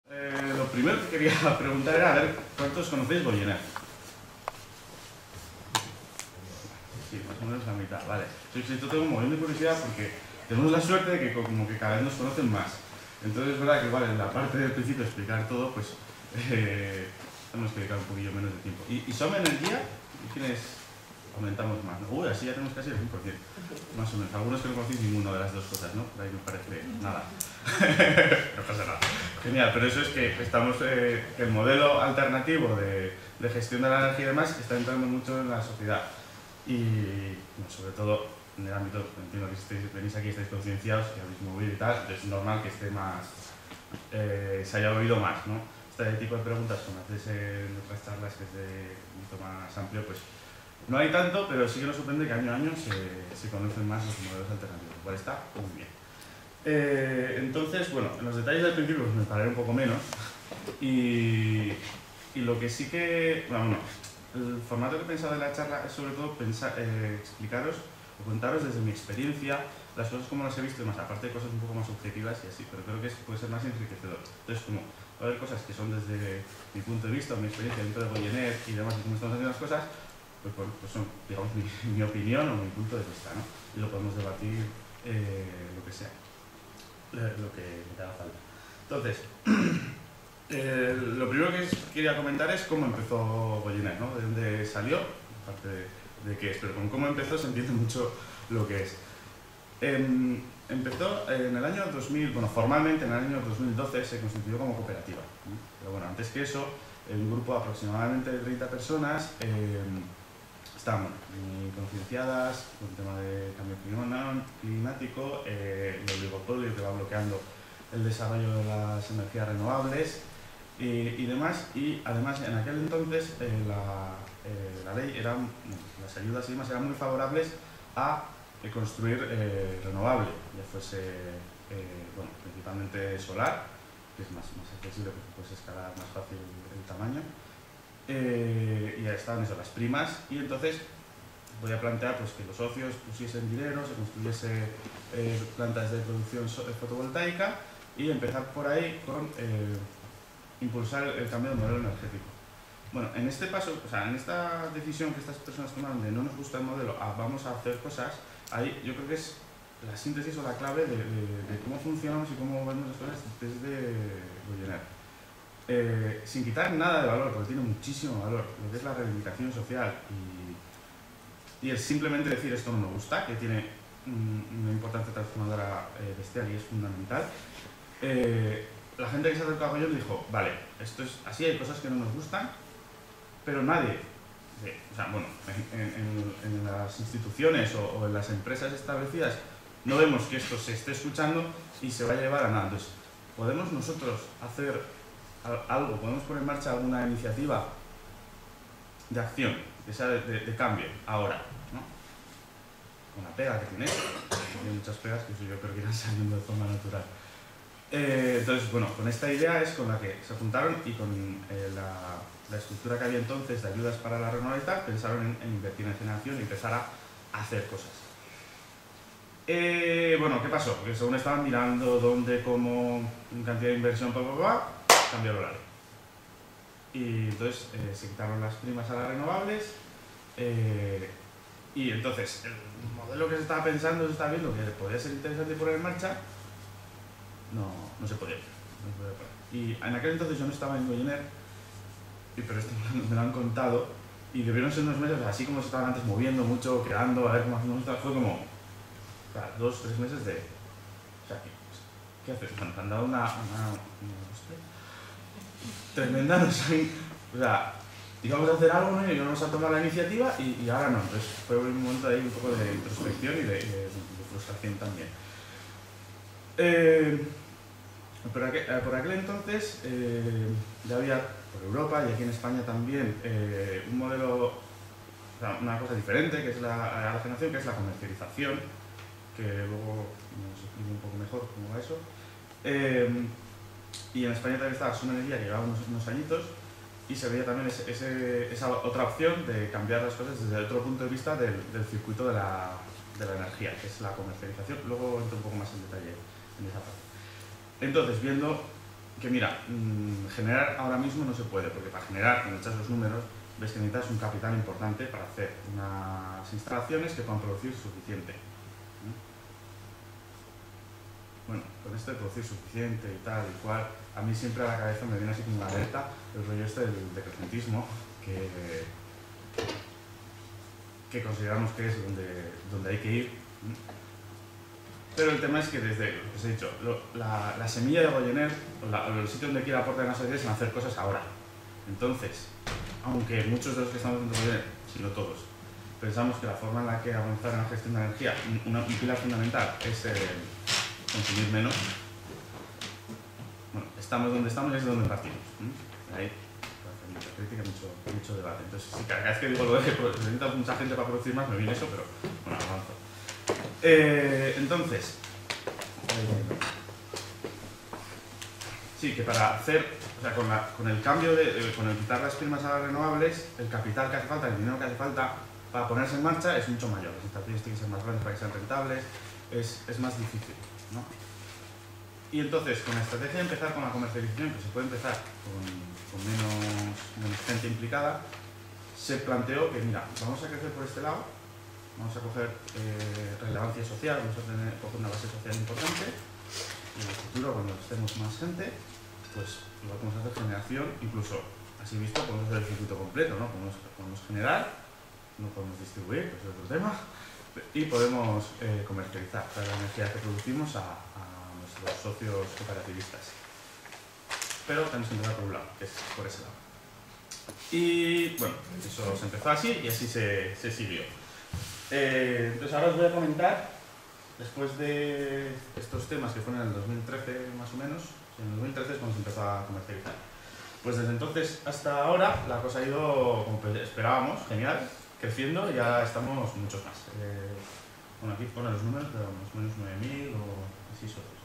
Lo primero que quería preguntar era a ver cuántos conocéis Goyener. Sí, más o menos la mitad, vale. Yo tengo un montón de curiosidad porque tenemos la suerte de que como que cada vez nos conocen más. Entonces es verdad que igual en la parte del principio de explicar todo, pues tenemos que dedicar un poquillo menos de tiempo. ¿Y Soma Energía? ¿Quiénes aumentamos más? Uy, así ya tenemos casi el 100%. Más o menos. Algunos que no conocéis ninguna de las dos cosas, ¿no? Por ahí me parece nada. No pasa nada. Genial, pero eso es que estamos, que el modelo alternativo de gestión de la energía y demás está entrando mucho en la sociedad. Y bueno, sobre todo en el ámbito, entiendo que venís aquí, estáis concienciados, que habéis movido y tal, es normal que esté más, se haya oído más, ¿no? Este tipo de preguntas, como hacéis en otras charlas, que es de un poquito más amplio, pues no hay tanto, pero sí que nos sorprende que año a año se conocen más los modelos alternativos, lo cual está muy bien. Entonces, bueno, en los detalles del principio pues me pararé un poco menos y lo que sí que, bueno, el formato que he pensado de la charla es sobre todo explicaros o contaros desde mi experiencia las cosas como las he visto y más, aparte de cosas un poco más objetivas y así, pero creo que puede ser más enriquecedor. Entonces, como va a haber cosas que son desde mi punto de vista, mi experiencia dentro de Goyener y demás, y cómo estamos haciendo las cosas, pues son, digamos, mi opinión o mi punto de vista, ¿no? Y lo podemos debatir lo que sea, lo que haga falta. Entonces, lo primero que quería comentar es cómo empezó Goyener, ¿no? De dónde salió, aparte de qué es, pero con cómo empezó se entiende mucho lo que es. Empezó en el año 2000, bueno, formalmente en el año 2012 se constituyó como cooperativa, ¿no? Pero bueno, antes que eso, un grupo de aproximadamente 30 personas estaban muy concienciadas con el tema de cambio climático, el oligopolio que va bloqueando el desarrollo de las energías renovables y demás, y además en aquel entonces la ley era, las ayudas y demás eran muy favorables a construir renovable, ya fuese bueno, principalmente solar, que es más accesible porque puedes escalar más fácil el tamaño, y ya estaban eso, las primas, y entonces voy a plantear pues, que los socios pusiesen dinero, se construyese plantas de producción fotovoltaica y empezar por ahí con impulsar el cambio de modelo energético. Bueno, en este paso, o sea, en esta decisión que estas personas tomaron de no nos gusta el modelo, vamos a hacer cosas, ahí yo creo que es la síntesis o la clave de cómo funcionamos y cómo vemos las cosas desde Goyener. Sin quitar nada de valor, porque tiene muchísimo valor, lo que es la reivindicación social y el simplemente decir esto no me gusta, que tiene una importancia transformadora bestial y es fundamental. La gente que se acercó a Goyener dijo, vale, esto es así, hay cosas que no nos gustan, pero nadie, o sea, bueno, en las instituciones o en las empresas establecidas no vemos que esto se esté escuchando y se va a llevar a nada. Entonces, ¿podemos nosotros hacer algo, podemos poner en marcha alguna iniciativa de acción, que sea de cambio, ahora, ¿no? Con la pega que tiene muchas pegas que yo creo que irán saliendo de forma natural. Entonces, bueno, con esta idea es con la que se juntaron y con la estructura que había entonces de ayudas para la renovables, pensaron en invertir en generación y empezar a hacer cosas. Bueno, ¿qué pasó? Porque según estaban mirando dónde, cómo, en cantidad de inversión, cambió el horario. Y entonces se quitaron las primas a las renovables y entonces el modelo que se estaba pensando, se estaba viendo que podía ser interesante poner en marcha, no se podía hacer. Y en aquel entonces yo no estaba en Goyener, pero esto me lo han contado, y debieron ser unos meses, así como se estaban antes moviendo mucho, creando, a ver cómo hacemos esto, fue como 2 o 3 meses de... O sea, ¿qué haces? Bueno, te han dado una tremenda, no sé, o sea, íbamos a hacer algo, ¿no? Y íbamos a tomar la iniciativa y ahora no. Entonces fue un momento ahí un poco de introspección y de frustración también. Por aquel entonces ya había por Europa y aquí en España también un modelo, o sea, una cosa diferente, que es la generación, que es la comercialización, que luego nos explico un poco mejor cómo va eso. Y en España también estaba Soma Energía, que llevaba unos añitos, y se veía también esa otra opción de cambiar las cosas desde otro punto de vista del circuito de la energía, que es la comercialización. Luego entro un poco más en detalle en esa parte. Entonces, viendo que mira, generar ahora mismo no se puede, porque para generar, cuando echas los números, ves que necesitas un capital importante para hacer unas instalaciones que puedan producir suficiente. Bueno, con esto de producir suficiente y tal y cual, a mí siempre a la cabeza me viene así como una alerta el rollo este del decrecentismo, que consideramos que es donde hay que ir. Pero el tema es que desde, lo que os he dicho, la semilla de Goyener, o el sitio donde quiere aportar en la sociedad es en hacer cosas ahora. Entonces, aunque muchos de los que estamos dentro de Goyener, si no todos, pensamos que la forma en la que avanzar en la gestión de la energía, un pilar fundamental es consumir menos, bueno, estamos donde estamos y es de donde partimos. Ahí, mucha crítica, mucho debate. Entonces, si cada vez que digo lo de que necesita mucha gente para producir más, me viene eso, pero bueno, avanzo. Entonces, sí, que para hacer, o sea, con el cambio con el quitar las primas a las renovables, el capital que hace falta, el dinero que hace falta para ponerse en marcha es mucho mayor. Las instalaciones tienen que ser más grandes para que sean rentables, es más difícil, ¿no? Y entonces, con la estrategia de empezar con la comercialización, que se puede empezar con menos gente implicada, se planteó que, mira, vamos a crecer por este lado, vamos a coger relevancia social, vamos a coger una base social importante, y en el futuro, cuando estemos más gente, pues lo que podemos hacer generación, incluso así visto, podemos hacer el circuito completo, ¿no? Podemos generar, no podemos distribuir, que es otro tema, y podemos comercializar toda la energía que producimos a nuestros socios cooperativistas. Pero tenemos que empezar por un lado, que es por ese lado. Y bueno, eso se empezó así y así se siguió. Entonces ahora os voy a comentar, después de estos temas que fueron en el 2013 más o menos, en el 2013 es cuando se empezó a comercializar. Pues desde entonces hasta ahora la cosa ha ido, como esperábamos, genial, creciendo y ya estamos muchos más. Bueno, aquí ponen los números, pero más o menos 9.000 o así socios.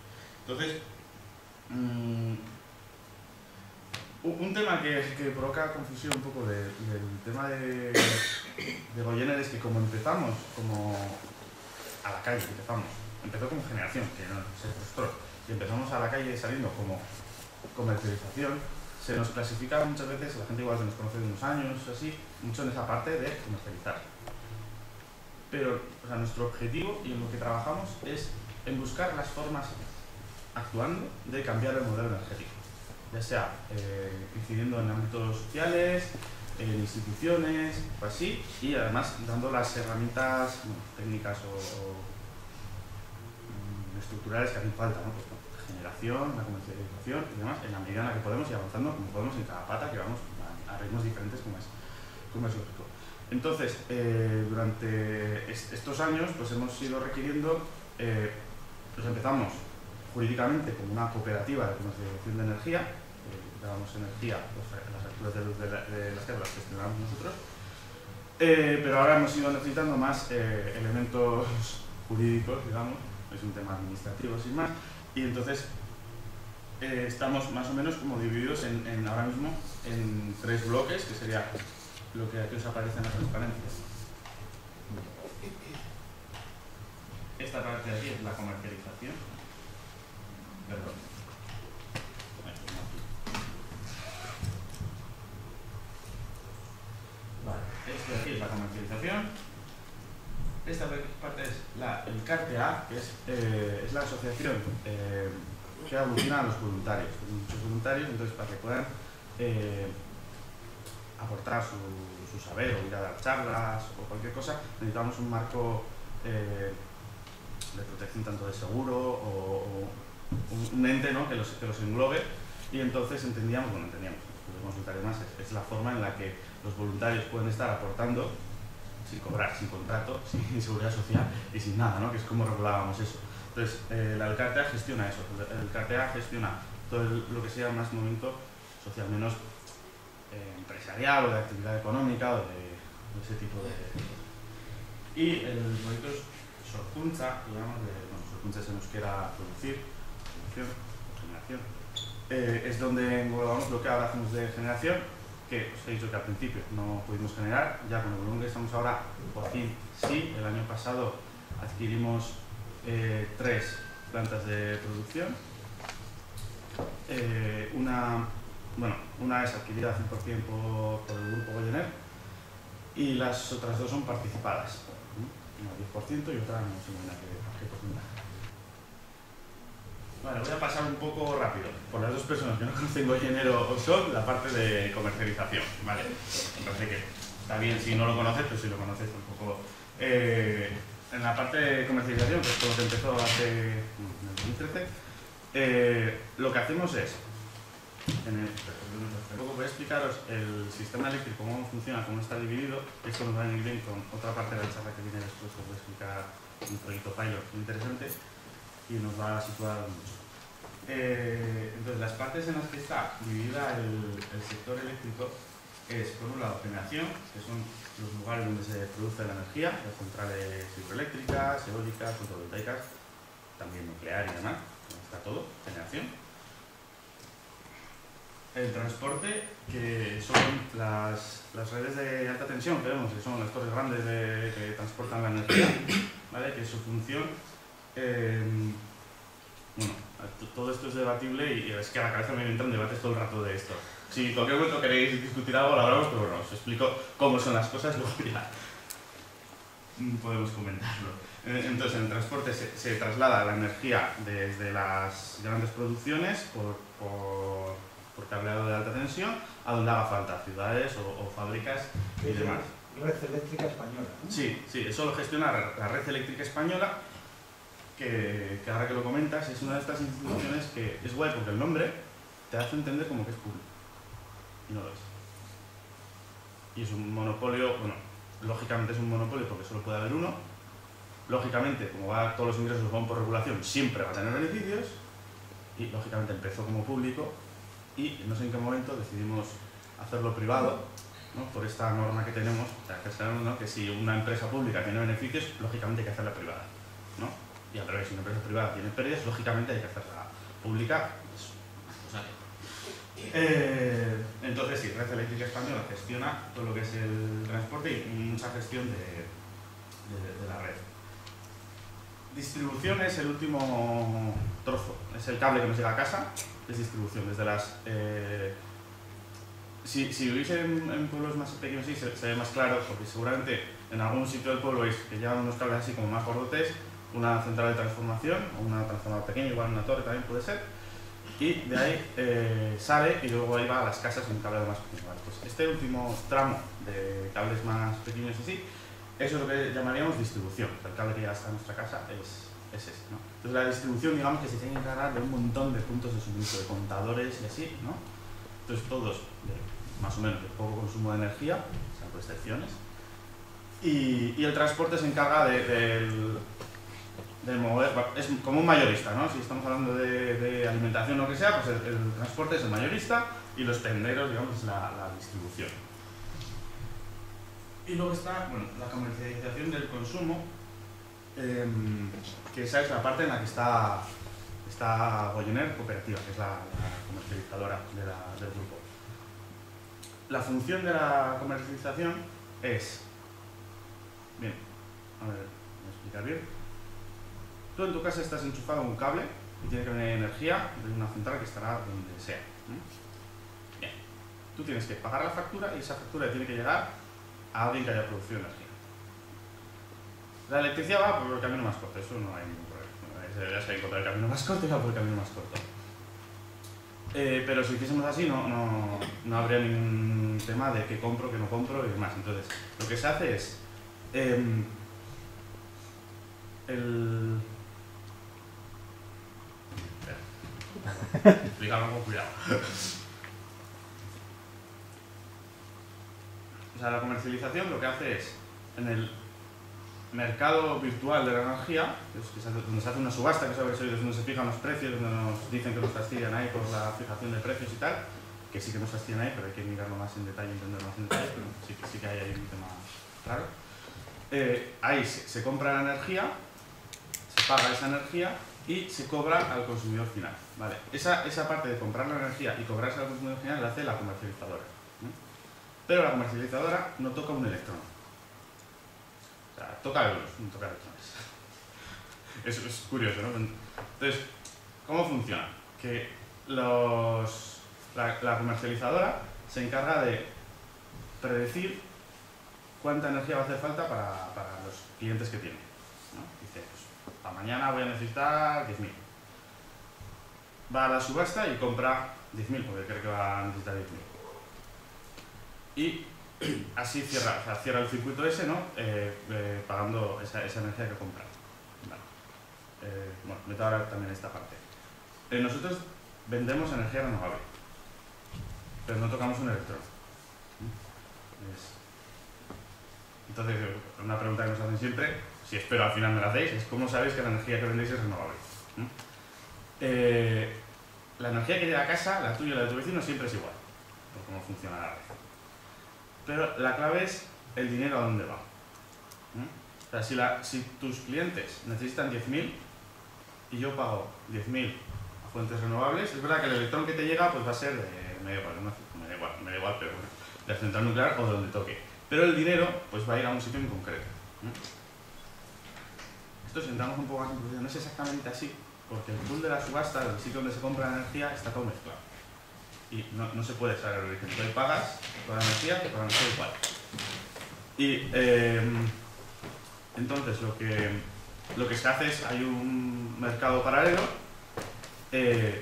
Entonces, un tema que provoca confusión un poco del tema de Goyener es que como empezamos como a la calle, empezó como generación, que no se frustró, y empezamos a la calle saliendo como comercialización, se nos clasifica muchas veces, la gente igual se nos conoce de unos años, así, mucho en esa parte de comercializar. Pero o sea, nuestro objetivo y en lo que trabajamos es en buscar las formas, actuando, de cambiar el modelo energético. Ya sea incidiendo en ámbitos sociales, en instituciones, o así, y además dando las herramientas técnicas o estructurales que hacen falta, ¿no? Pues, la generación, la comercialización y demás, en la medida en la que podemos y avanzando como podemos en cada pata que vamos a ritmos diferentes como es lógico. Entonces, durante estos años pues hemos ido requiriendo, pues empezamos jurídicamente como una cooperativa de comercialización de energía, dábamos energía, pues, las facturas de luz de las que las gestionamos nosotros, pero ahora hemos ido necesitando más elementos jurídicos, digamos, es un tema administrativo sin más, y entonces estamos más o menos como divididos ahora mismo en 3 bloques, que sería lo que aquí os aparece en la transparencia. Esta parte de aquí es la comercialización. Perdón. Vale, esto de aquí es la comercialización. Esta parte es el CARTEA, que es la asociación que aglutina a los voluntarios. Muchos voluntarios, entonces para que puedan aportar su saber o ir a dar charlas o cualquier cosa, necesitamos un marco de protección tanto de seguro o un ente, ¿no? que los englobe, y entonces entendíamos, podemos contar más, es la forma en la que los voluntarios pueden estar aportando sin cobrar, sin contrato, sin seguridad social y sin nada, ¿no? Que es como regulábamos eso. Entonces, el CARTEA gestiona eso, el CARTEA gestiona todo lo que sea más movimiento social, menos empresarial o de actividad económica o de ese tipo de cosas. Y el proyecto es Sorkuntza, digamos, Sorkuntza se nos quiera producción o generación, es donde englobamos lo que ahora hacemos de generación, que os he dicho que al principio no pudimos generar, ya con el volumen que estamos ahora, por fin sí. El año pasado adquirimos 3 plantas de producción una es adquirida 100% por el grupo Goyener y las otras dos son participadas, una 10% y otra no sé muy bien a qué porcentaje. Vale, voy a pasar un poco rápido por las dos personas que no conocen Goyener o SOL, la parte de comercialización, ¿vale? Me parece que está bien si no lo conoces, pero si lo conoces tampoco. En la parte de comercialización, que es todo lo que empezó en el 2013, lo que hacemos es, un poco voy a explicaros el sistema eléctrico, cómo funciona, cómo está dividido. Esto nos va a venir bien con otra parte de la charla que viene después, os voy a explicar un proyecto pilot muy interesante y nos va a situar mucho. Entonces, las partes en las que está dividida el sector eléctrico es, por un lado, generación, que son los lugares donde se produce la energía, las centrales hidroeléctricas, eólicas, fotovoltaicas, también nuclear y demás, está todo, generación. El transporte, que son las redes de alta tensión que vemos, que son las torres grandes que transportan la energía, ¿vale? Que su función, bueno, todo esto es debatible y es que a la cabeza me entran debates todo el rato de esto. Si en cualquier momento queréis discutir algo, lo hablamos, pero bueno, os explico cómo son las cosas, luego ya podemos comentarlo. Entonces, en el transporte se traslada la energía desde las grandes producciones por cableado de alta tensión a donde haga falta, ciudades o fábricas y demás. Red Eléctrica Española, ¿no? Sí, eso lo gestiona la Red Eléctrica Española, que ahora que lo comentas es una de estas instituciones que es guay porque el nombre te hace entender como que es público y no lo es. Y es un monopolio, bueno, lógicamente es un monopolio porque solo puede haber uno. Lógicamente, como todos los ingresos van por regulación, siempre va a tener beneficios y lógicamente empezó como público y no sé en qué momento decidimos hacerlo privado, ¿no? Por esta norma que tenemos, ¿no? Que si una empresa pública tiene beneficios, lógicamente hay que hacerla privada, ¿no? Y al revés, si una empresa privada tiene pérdidas, lógicamente hay que hacerla pública. Entonces sí, Red Eléctrica Española gestiona todo lo que es el transporte y mucha gestión de la red. Distribución es el último trozo, es el cable que nos llega a casa, es distribución, desde las... si vivís en pueblos más pequeños sí, se ve más claro, porque seguramente en algún sitio del pueblo veis que llevan unos cables así como más gordotes, una central de transformación, o una transformadora pequeña, igual una torre también puede ser, y de ahí sale y luego ahí va a las casas un cable más pequeño. Vale, pues este último tramo de cables más pequeños así, eso es lo que llamaríamos distribución. El cable que llega hasta nuestra casa es ese, ¿no? Entonces la distribución, digamos que se tiene que encargar de un montón de puntos de suministro, de contadores y así, ¿no? Entonces todos, más o menos, de poco consumo de energía, salvo excepciones, y el transporte se encarga de mover, es como un mayorista, ¿no? Si estamos hablando de alimentación o lo que sea, pues el transporte es el mayorista y los tenderos, digamos, es la distribución. Y luego está, bueno, la comercialización del consumo, que esa es la parte en la que está Goyener Cooperativa, que es la comercializadora del grupo. La función de la comercialización es, bien, a ver, voy a explicar bien. Tú en tu casa estás enchufado a un cable y tiene que venir energía de una central que estará donde sea. Bien, tú tienes que pagar la factura y esa factura tiene que llegar a alguien que haya producido energía. La electricidad va por el camino más corto, eso no hay ningún problema. Ya se encontrar el camino más corto y va por el camino más corto. Pero si hiciésemos así no habría ningún tema de qué compro, qué no compro y demás. Entonces, lo que se hace es explicarlo con cuidado. O sea, la comercialización lo que hace es, en el mercado virtual de la energía, donde se hace una subasta, que sabéis, donde se fijan los precios, donde nos dicen que nos fastidian ahí por la fijación de precios y tal, que sí que nos fastidian ahí, pero hay que mirarlo más en detalle, entenderlo más en detalle, pero sí que hay ahí un tema claro. Ahí se compra la energía, se paga esa energía y se cobra al consumidor final. ¿Vale? Esa parte de comprar la energía y cobrarse al consumidor final la hace la comercializadora, ¿no? Pero la comercializadora no toca un electrón. O sea, toca euros, no toca electrones. Eso es curioso, ¿no? Entonces, ¿cómo funciona? Que los La comercializadora se encarga de predecir cuánta energía va a hacer falta para los clientes que tiene, ¿no? Dice, pues, para mañana voy a necesitar 10.000. Va a la subasta y compra 10.000 porque cree que va a necesitar 10.000. Y así cierra, o sea, cierra el circuito ese, ¿no? Pagando esa energía que compra. Vale. Bueno, meto ahora también esta parte. Nosotros vendemos energía renovable, pero no tocamos un electrón. Entonces, una pregunta que nos hacen siempre, si espero al final me la hacéis, es ¿cómo sabéis que la energía que vendéis es renovable? La energía que llega a casa, la tuya y la de tu vecino, siempre es igual, por cómo funciona la red. Pero la clave es el dinero a dónde va. O sea, si tus clientes necesitan 10.000 y yo pago 10.000 a fuentes renovables, es verdad que el electrón que te llega pues va a ser de, me da igual, pero bueno, de la central nuclear o de donde toque. Pero el dinero pues va a ir a un sitio en concreto. Esto, si entramos un poco más en profundidad, no es exactamente así, porque el pool de la subasta, el sitio donde se compra la energía, está todo mezclado. Y no se puede saber el origen. Tú pagas toda la energía, toda la energía igual. Y entonces lo que se hace es, hay un mercado paralelo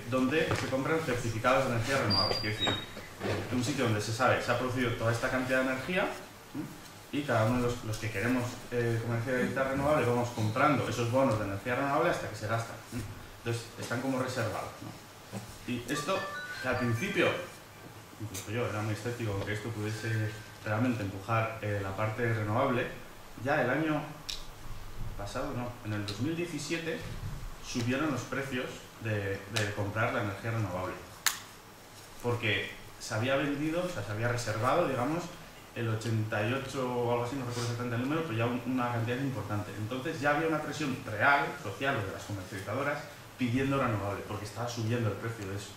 donde se compran certificados de energía renovable. Es decir, un sitio donde se sabe, se ha producido toda esta cantidad de energía y cada uno de los que queremos comercializar renovable vamos comprando esos bonos de energía renovable hasta que se gastan. Entonces están como reservados, ¿no? Y esto, que al principio, incluso yo era muy escéptico con que esto pudiese realmente empujar la parte renovable, ya el año pasado, no, en el 2017 subieron los precios de comprar la energía renovable. Porque se había vendido, o sea, se había reservado, digamos, el 88 o algo así, no recuerdo exactamente el número, pero ya una cantidad importante. Entonces ya había una presión real, social, de las comercializadoras, pidiendo renovable, porque estaba subiendo el precio de eso.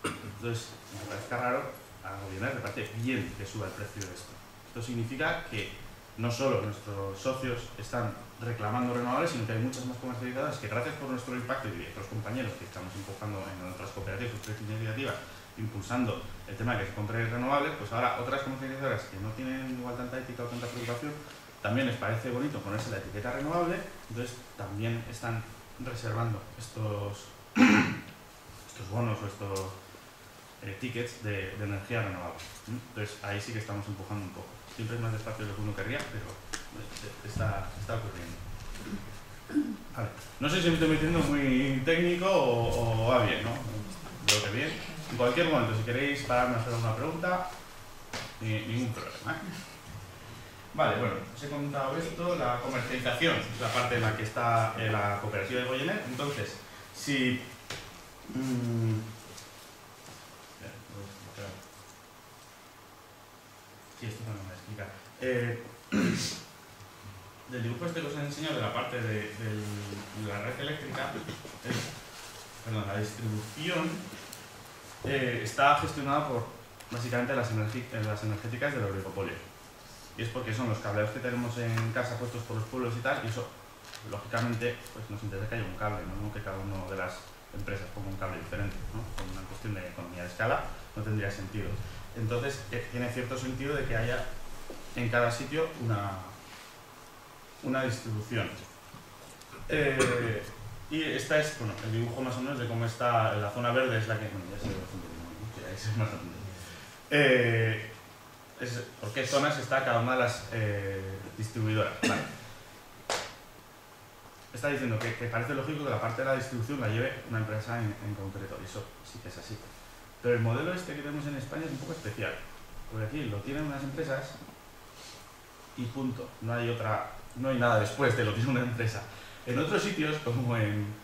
Entonces, me parece raro, a Gobiernar le parece bien que suba el precio de esto. Esto significa que no solo nuestros socios están reclamando renovables, sino que hay muchas más comercializadoras que, gracias por nuestro impacto y de otros compañeros que estamos empujando en otras cooperativas, otras iniciativas, impulsando el tema de que se compre renovables, pues ahora otras comercializadoras que no tienen igual tanta ética o tanta preocupación, también les parece bonito ponerse la etiqueta renovable, entonces también están reservando estos bonos o estos tickets de energía renovable. Entonces ahí sí que estamos empujando un poco. Siempre es más despacio de lo que uno querría, pero está ocurriendo. Vale. No sé si me estoy metiendo muy técnico o va bien, ¿no? Creo que bien. En cualquier momento, si queréis pararme a hacer alguna pregunta, ningún problema. Vale, bueno, os he contado esto, la comercialización es la parte en la que está la cooperativa de Goyener. Entonces, si... Sí, esto no me voy a explicar. Del dibujo este que os he enseñado de la parte de la red eléctrica, la distribución está gestionada por básicamente las energéticas del oligopolio. Y es porque son los cableos que tenemos en casa puestos por los pueblos y tal, y eso, lógicamente, pues nos interesa que haya un cable, no que cada una de las empresas ponga un cable diferente, ¿no? Con una cuestión de economía de escala no tendría sentido. Entonces, tiene cierto sentido de que haya en cada sitio una distribución. Y esta es, bueno, el dibujo más o menos de cómo está la zona verde, es la que, bueno, ya se ve bastante bien, ¿no? Ya es más grande. Por qué zonas está cada una de las distribuidoras. Vale. Está diciendo que parece lógico que la parte de la distribución la lleve una empresa en concreto, y eso sí que es así. Pero el modelo este que tenemos en España es un poco especial, porque aquí lo tienen unas empresas y punto, no hay nada después de lo tiene una empresa. En otros sitios, como en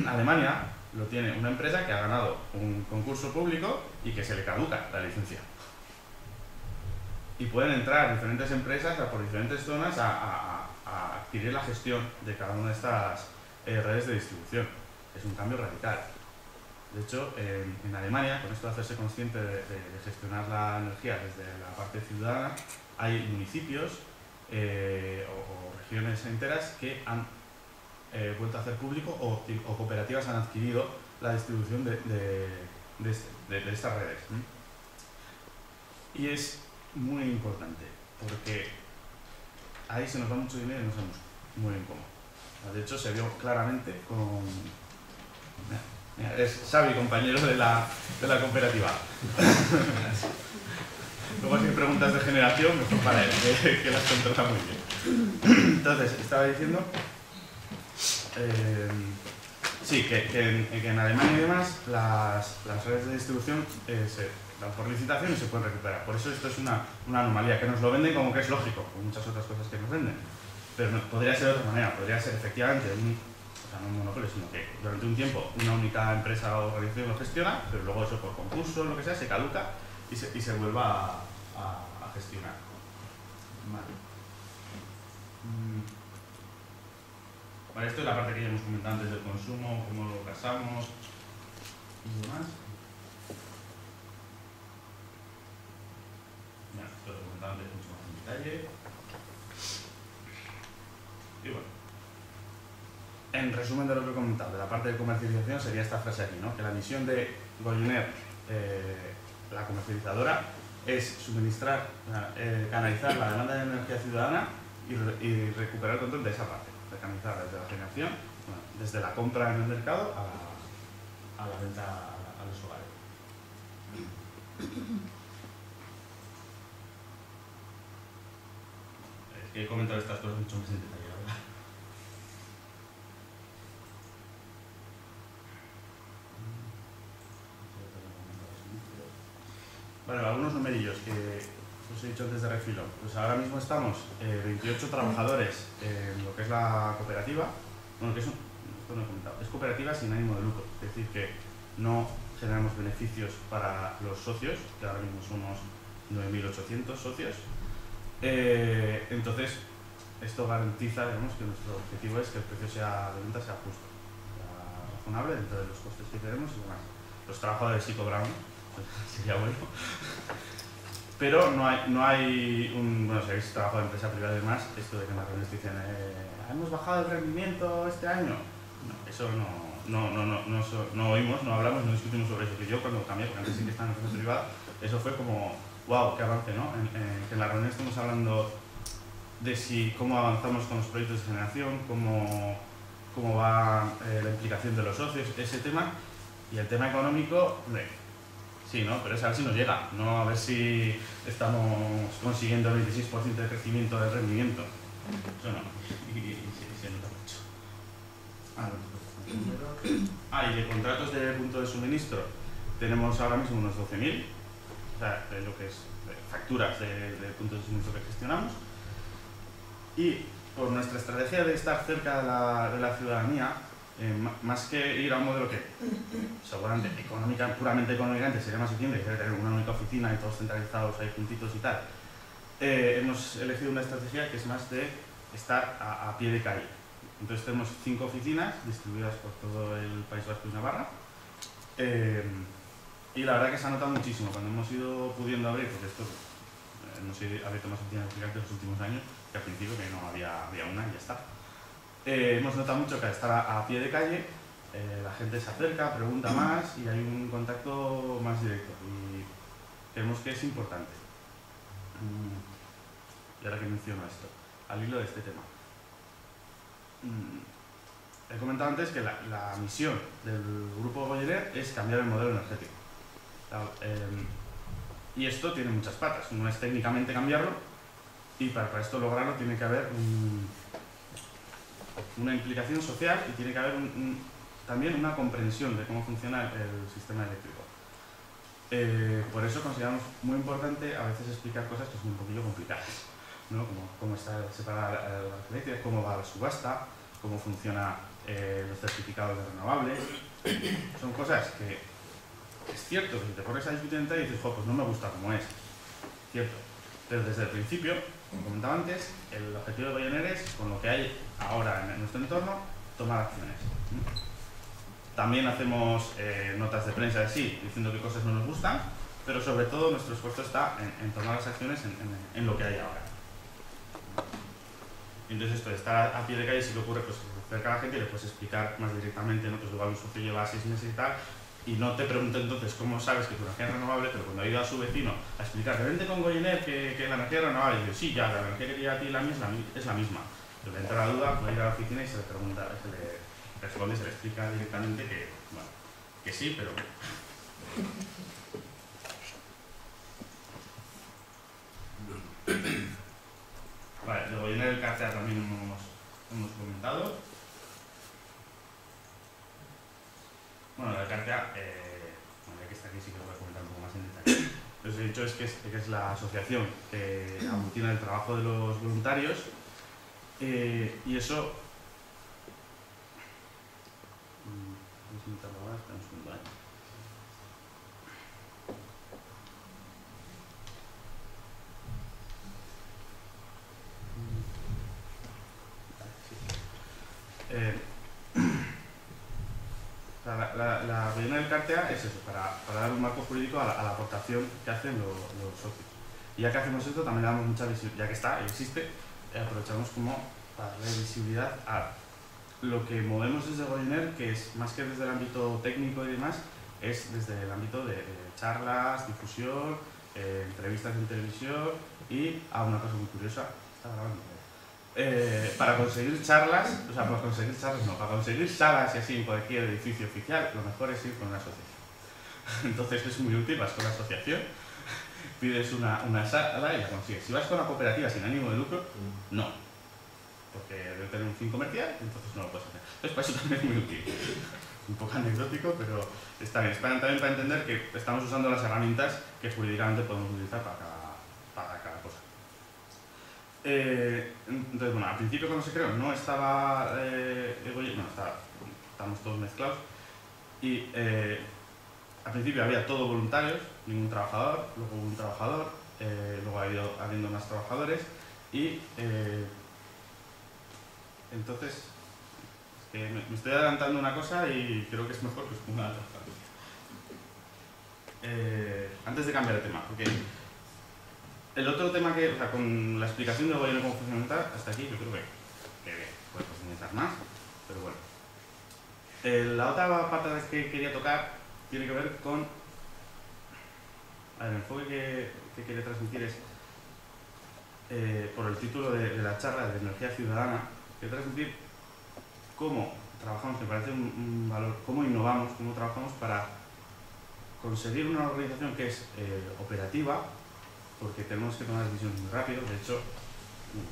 Alemania, lo tiene una empresa que ha ganado un concurso público y que se le caduca la licencia. Y pueden entrar diferentes empresas por diferentes zonas a adquirir la gestión de cada una de estas redes de distribución. Es un cambio radical. De hecho, en Alemania, con esto de hacerse consciente de gestionar la energía desde la parte ciudadana, hay municipios o regiones enteras que han vuelto a hacer público o cooperativas han adquirido la distribución de de estas redes. Y es muy importante, porque ahí se nos va mucho dinero y no sabemos muy bien cómo. De hecho, se vio claramente con... Mira, es Xavi, compañero de la cooperativa. Luego, si hay preguntas de generación, mejor para él, que las controla muy bien. Entonces, estaba diciendo... sí, que en Alemania y demás las redes de distribución se dan por licitación y se pueden recuperar. Por eso esto es una anomalía, que nos lo venden como que es lógico, con muchas otras cosas que nos venden. Pero no, podría ser de otra manera, podría ser efectivamente no un monopolio, sino que durante un tiempo una única empresa o organización lo gestiona, pero luego eso por concurso o lo que sea se caduca y se vuelva a gestionar. Vale. Vale, esto es la parte que ya hemos comentado antes del consumo, cómo lo casamos y demás. Ya, esto lo he comentado antes mucho más en detalle. Y bueno, en resumen de lo que he comentado, de la parte de comercialización sería esta frase aquí, ¿no? Que la misión de Goiner, la comercializadora, es suministrar, canalizar la demanda de energía ciudadana y recuperar el control de esa parte, canalizar desde la generación, bueno, desde la compra en el mercado a la venta a los hogares. Es que he comentado estas cosas mucho más en detalle, la verdad. Bueno, algunos numerillos que os he dicho antes de refilo. Pues ahora mismo estamos 28 trabajadores en lo que es la cooperativa. Bueno, que esto no he comentado. Es cooperativa sin ánimo de lucro. Es decir, que no generamos beneficios para los socios, que ahora mismo somos 9.800 socios. Entonces, esto garantiza, digamos, que nuestro objetivo es que el precio de venta sea justo, sea razonable dentro de los costes que tenemos y demás. Los trabajadores sí cobramos, sería bueno. Pero no hay un... Bueno, si habéis trabajado en empresa privada y demás, esto de que en las reuniones dicen ¿hemos bajado el rendimiento este año? No, eso no oímos, no hablamos, no discutimos sobre eso. Que yo cuando cambié, porque antes sí que estaba en empresa privada, eso fue como, wow, qué avance, ¿no? Que en la reunión estamos hablando de cómo avanzamos con los proyectos de generación, cómo va la implicación de los socios, ese tema. Y el tema económico, hombre, sí, ¿no? Pero es a ver si nos llega, no a ver si estamos consiguiendo el 26% de crecimiento del rendimiento. Eso no, y se nota mucho. Y de contratos de punto de suministro tenemos ahora mismo unos 12.000, o sea, de lo que es facturas de puntos de suministro que gestionamos. Y por nuestra estrategia de estar cerca de la ciudadanía, más que ir a un modelo que seguramente puramente económicamente sería más eficiente, que tener una única oficina y todos centralizados ahí juntitos y tal, hemos elegido una estrategia que es más de estar a pie de calle. Entonces tenemos 5 oficinas distribuidas por todo el País Vasco y Navarra, y la verdad que se ha notado muchísimo cuando hemos ido pudiendo abrir, porque esto hemos abierto más oficinas en los últimos años, que al principio que no había una y ya está. Hemos notado mucho que al estar a pie de calle, la gente se acerca, pregunta más y hay un contacto más directo. Y creemos que es importante. Y ahora que menciono esto, al hilo de este tema. He comentado antes que la misión del grupo Goyer es cambiar el modelo energético. Y esto tiene muchas patas. Uno es técnicamente cambiarlo y para esto lograrlo tiene que haber una implicación social y tiene que haber también una comprensión de cómo funciona el sistema eléctrico. Por eso consideramos muy importante a veces explicar cosas que son un poquillo complicadas, ¿no? Como cómo está separada la red eléctrica, cómo va la subasta, cómo funcionan los certificados de renovables. Son cosas que es cierto que si te pones a discutir entre y dices, pues no me gusta como es, cierto. Pero desde el principio, como comentaba antes, el objetivo de Goyer es, con lo que hay ahora en nuestro entorno, tomar acciones. También hacemos notas de prensa así, diciendo qué cosas no nos gustan, pero sobre todo nuestro esfuerzo está en tomar las acciones en lo que hay ahora. Entonces esto de estar a pie de calle sí que ocurre, pues cerca a la gente y le puedes explicar más directamente, ¿no? Pues igual un socio lleva 6 meses y tal, y no te pregunto entonces cómo sabes que tu energía es renovable, pero cuando ha ido a su vecino a explicar, vente con Goyener que la energía es renovable, y dice, sí, ya, la energía que te llega a ti y la mía es la misma. Pero le entra la duda, puede ir a la oficina y se le pregunta, se le responde, se le explica directamente que, bueno, que sí, pero... Vale, de Goyener el Cartea también hemos comentado. Bueno, la Cartea, ya que está aquí sí que lo voy a comentar un poco más en detalle. Lo que os he dicho es que es la asociación que aglutina el trabajo de los voluntarios y eso... La Goyener del Cartea es eso, para dar un marco jurídico a la aportación que hacen los socios. Y ya que hacemos esto, también le damos mucha visibilidad, ya que está y existe, aprovechamos como para darle visibilidad a lo que movemos desde Goyener, que es más que desde el ámbito técnico y demás, es desde el ámbito de charlas, difusión, entrevistas en televisión y, una cosa muy curiosa, está grabando. Para conseguir charlas, o sea, para conseguir charlas no, para conseguir salas y así en cualquier edificio oficial, lo mejor es ir con una asociación. Entonces es muy útil, vas con la asociación, pides una sala y la consigues. Si vas con una cooperativa sin ánimo de lucro, no, porque debe tener un fin comercial, entonces no lo puedes hacer. Entonces para eso también es muy útil. Un poco anecdótico, pero está bien. También para entender que estamos usando las herramientas que jurídicamente podemos utilizar para cada cosa. Entonces, bueno, al principio cuando se creó no estaba estábamos todos mezclados y al principio había todo voluntarios, ningún trabajador, luego hubo un trabajador, luego ha ido habiendo más trabajadores y entonces es que me estoy adelantando una cosa y creo que es mejor que os ponga la transparencia. Antes de cambiar de tema, porque el otro tema que, o sea, con la explicación de Goyener cómo funciona hasta aquí, yo creo que puede profundizar más, pero bueno. La otra parte que quería tocar tiene que ver con... el enfoque que quería transmitir es, por el título de la charla de energía ciudadana, quiero transmitir cómo trabajamos, me parece un valor, cómo innovamos, cómo trabajamos para conseguir una organización que es operativa, porque tenemos que tomar decisiones muy rápido. De hecho,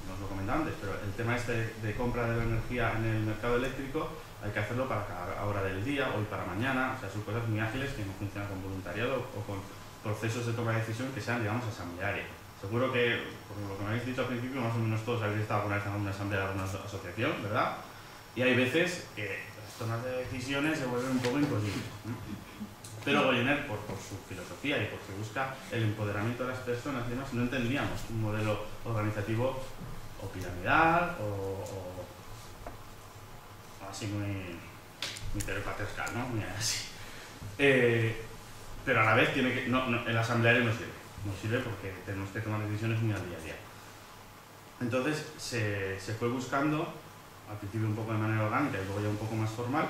no os lo comentaba antes, pero el tema este de compra de la energía en el mercado eléctrico hay que hacerlo para cada hora del día, hoy para mañana, o sea, son cosas muy ágiles que no funcionan con voluntariado o con procesos de toma de decisión que sean, digamos, asamblearios. Seguro que, por lo que me habéis dicho al principio, más o menos todos habéis estado alguna vez en una asamblea de alguna asociación, ¿verdad? Y hay veces que las tomas de decisiones se vuelven un poco imposibles, ¿no? Pero Goyener, por su filosofía y porque busca el empoderamiento de las personas y demás, no entendíamos un modelo organizativo o piramidal o así muy patriarcal, ¿no? Muy así. Pero a la vez el asambleario no sirve porque tenemos que tomar decisiones muy al día a día. Entonces se fue buscando, al principio un poco de manera orgánica y luego ya un poco más formal,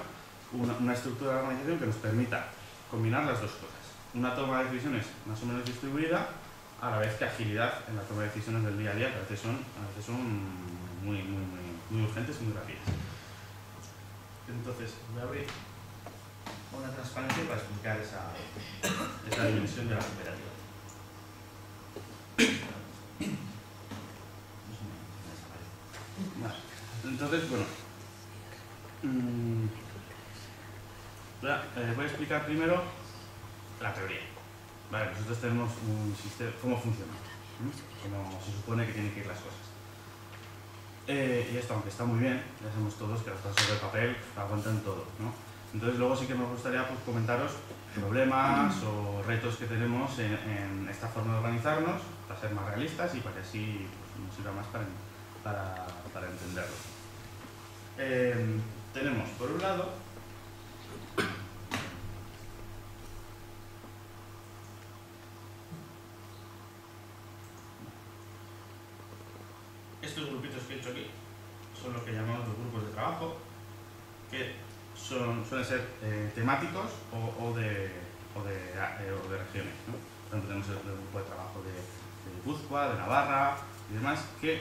una estructura de organización que nos permita combinar las dos cosas. Una toma de decisiones más o menos distribuida, a la vez que agilidad en la toma de decisiones del día a día, que a veces son muy urgentes y muy rápidas. Entonces, voy a abrir una transparencia para explicar esa dimensión de la cooperativa. Vale. Entonces, bueno, voy a explicar primero la teoría. Vale, nosotros tenemos un sistema, cómo funciona, cómo se supone que tienen que ir las cosas. Y esto, aunque está muy bien, ya sabemos todos que las cosas sobre papel aguantan todo, ¿no? Entonces luego sí que me gustaría pues, comentaros problemas o retos que tenemos en esta forma de organizarnos, para ser más realistas y para que así pues, nos sirva más para entenderlo. Tenemos, por un lado, estos grupitos que he hecho aquí son lo que llamamos los grupos de trabajo, que suelen ser temáticos o de regiones, ¿no? Por ejemplo, tenemos el grupo de trabajo de Guipúzcoa, de Navarra y demás, que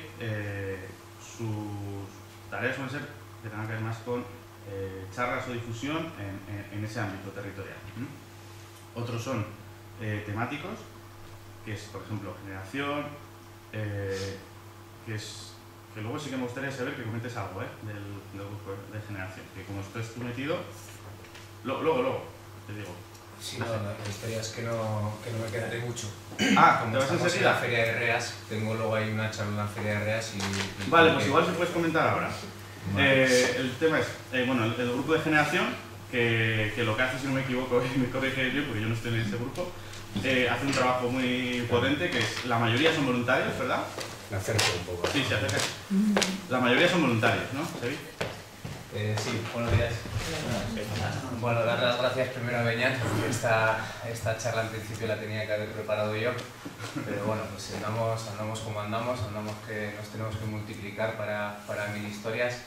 sus tareas suelen ser que tengan que ver más con charlas o difusión en ese ámbito territorial. Otros son temáticos, que es, por ejemplo, generación, que luego sí que me gustaría saber que comentes algo del grupo de generación, que como estés tú metido, luego, te digo. Sí, no, la historia es que no me quedaré mucho. Como ¿te vas estamos en la Feria de Reas, tengo luego ahí una charla en la Feria de Reas y vale, pues igual se puedes comentar ahora. Vale. El tema es, bueno, el grupo de generación, que lo que hace, si no me equivoco, y me corrige yo, porque yo no estoy en ese grupo, hace un trabajo muy potente, que es, la mayoría son voluntarios, ¿verdad? Me acerco un poco. Sí, se acerca. La mayoría son voluntarios, ¿no? ¿Sabéis? Sí, buenos días. Bueno, dar las gracias primero a Beñat, porque esta charla en principio la tenía que haber preparado yo, pero bueno, pues andamos como andamos que nos tenemos que multiplicar para 1000 historias.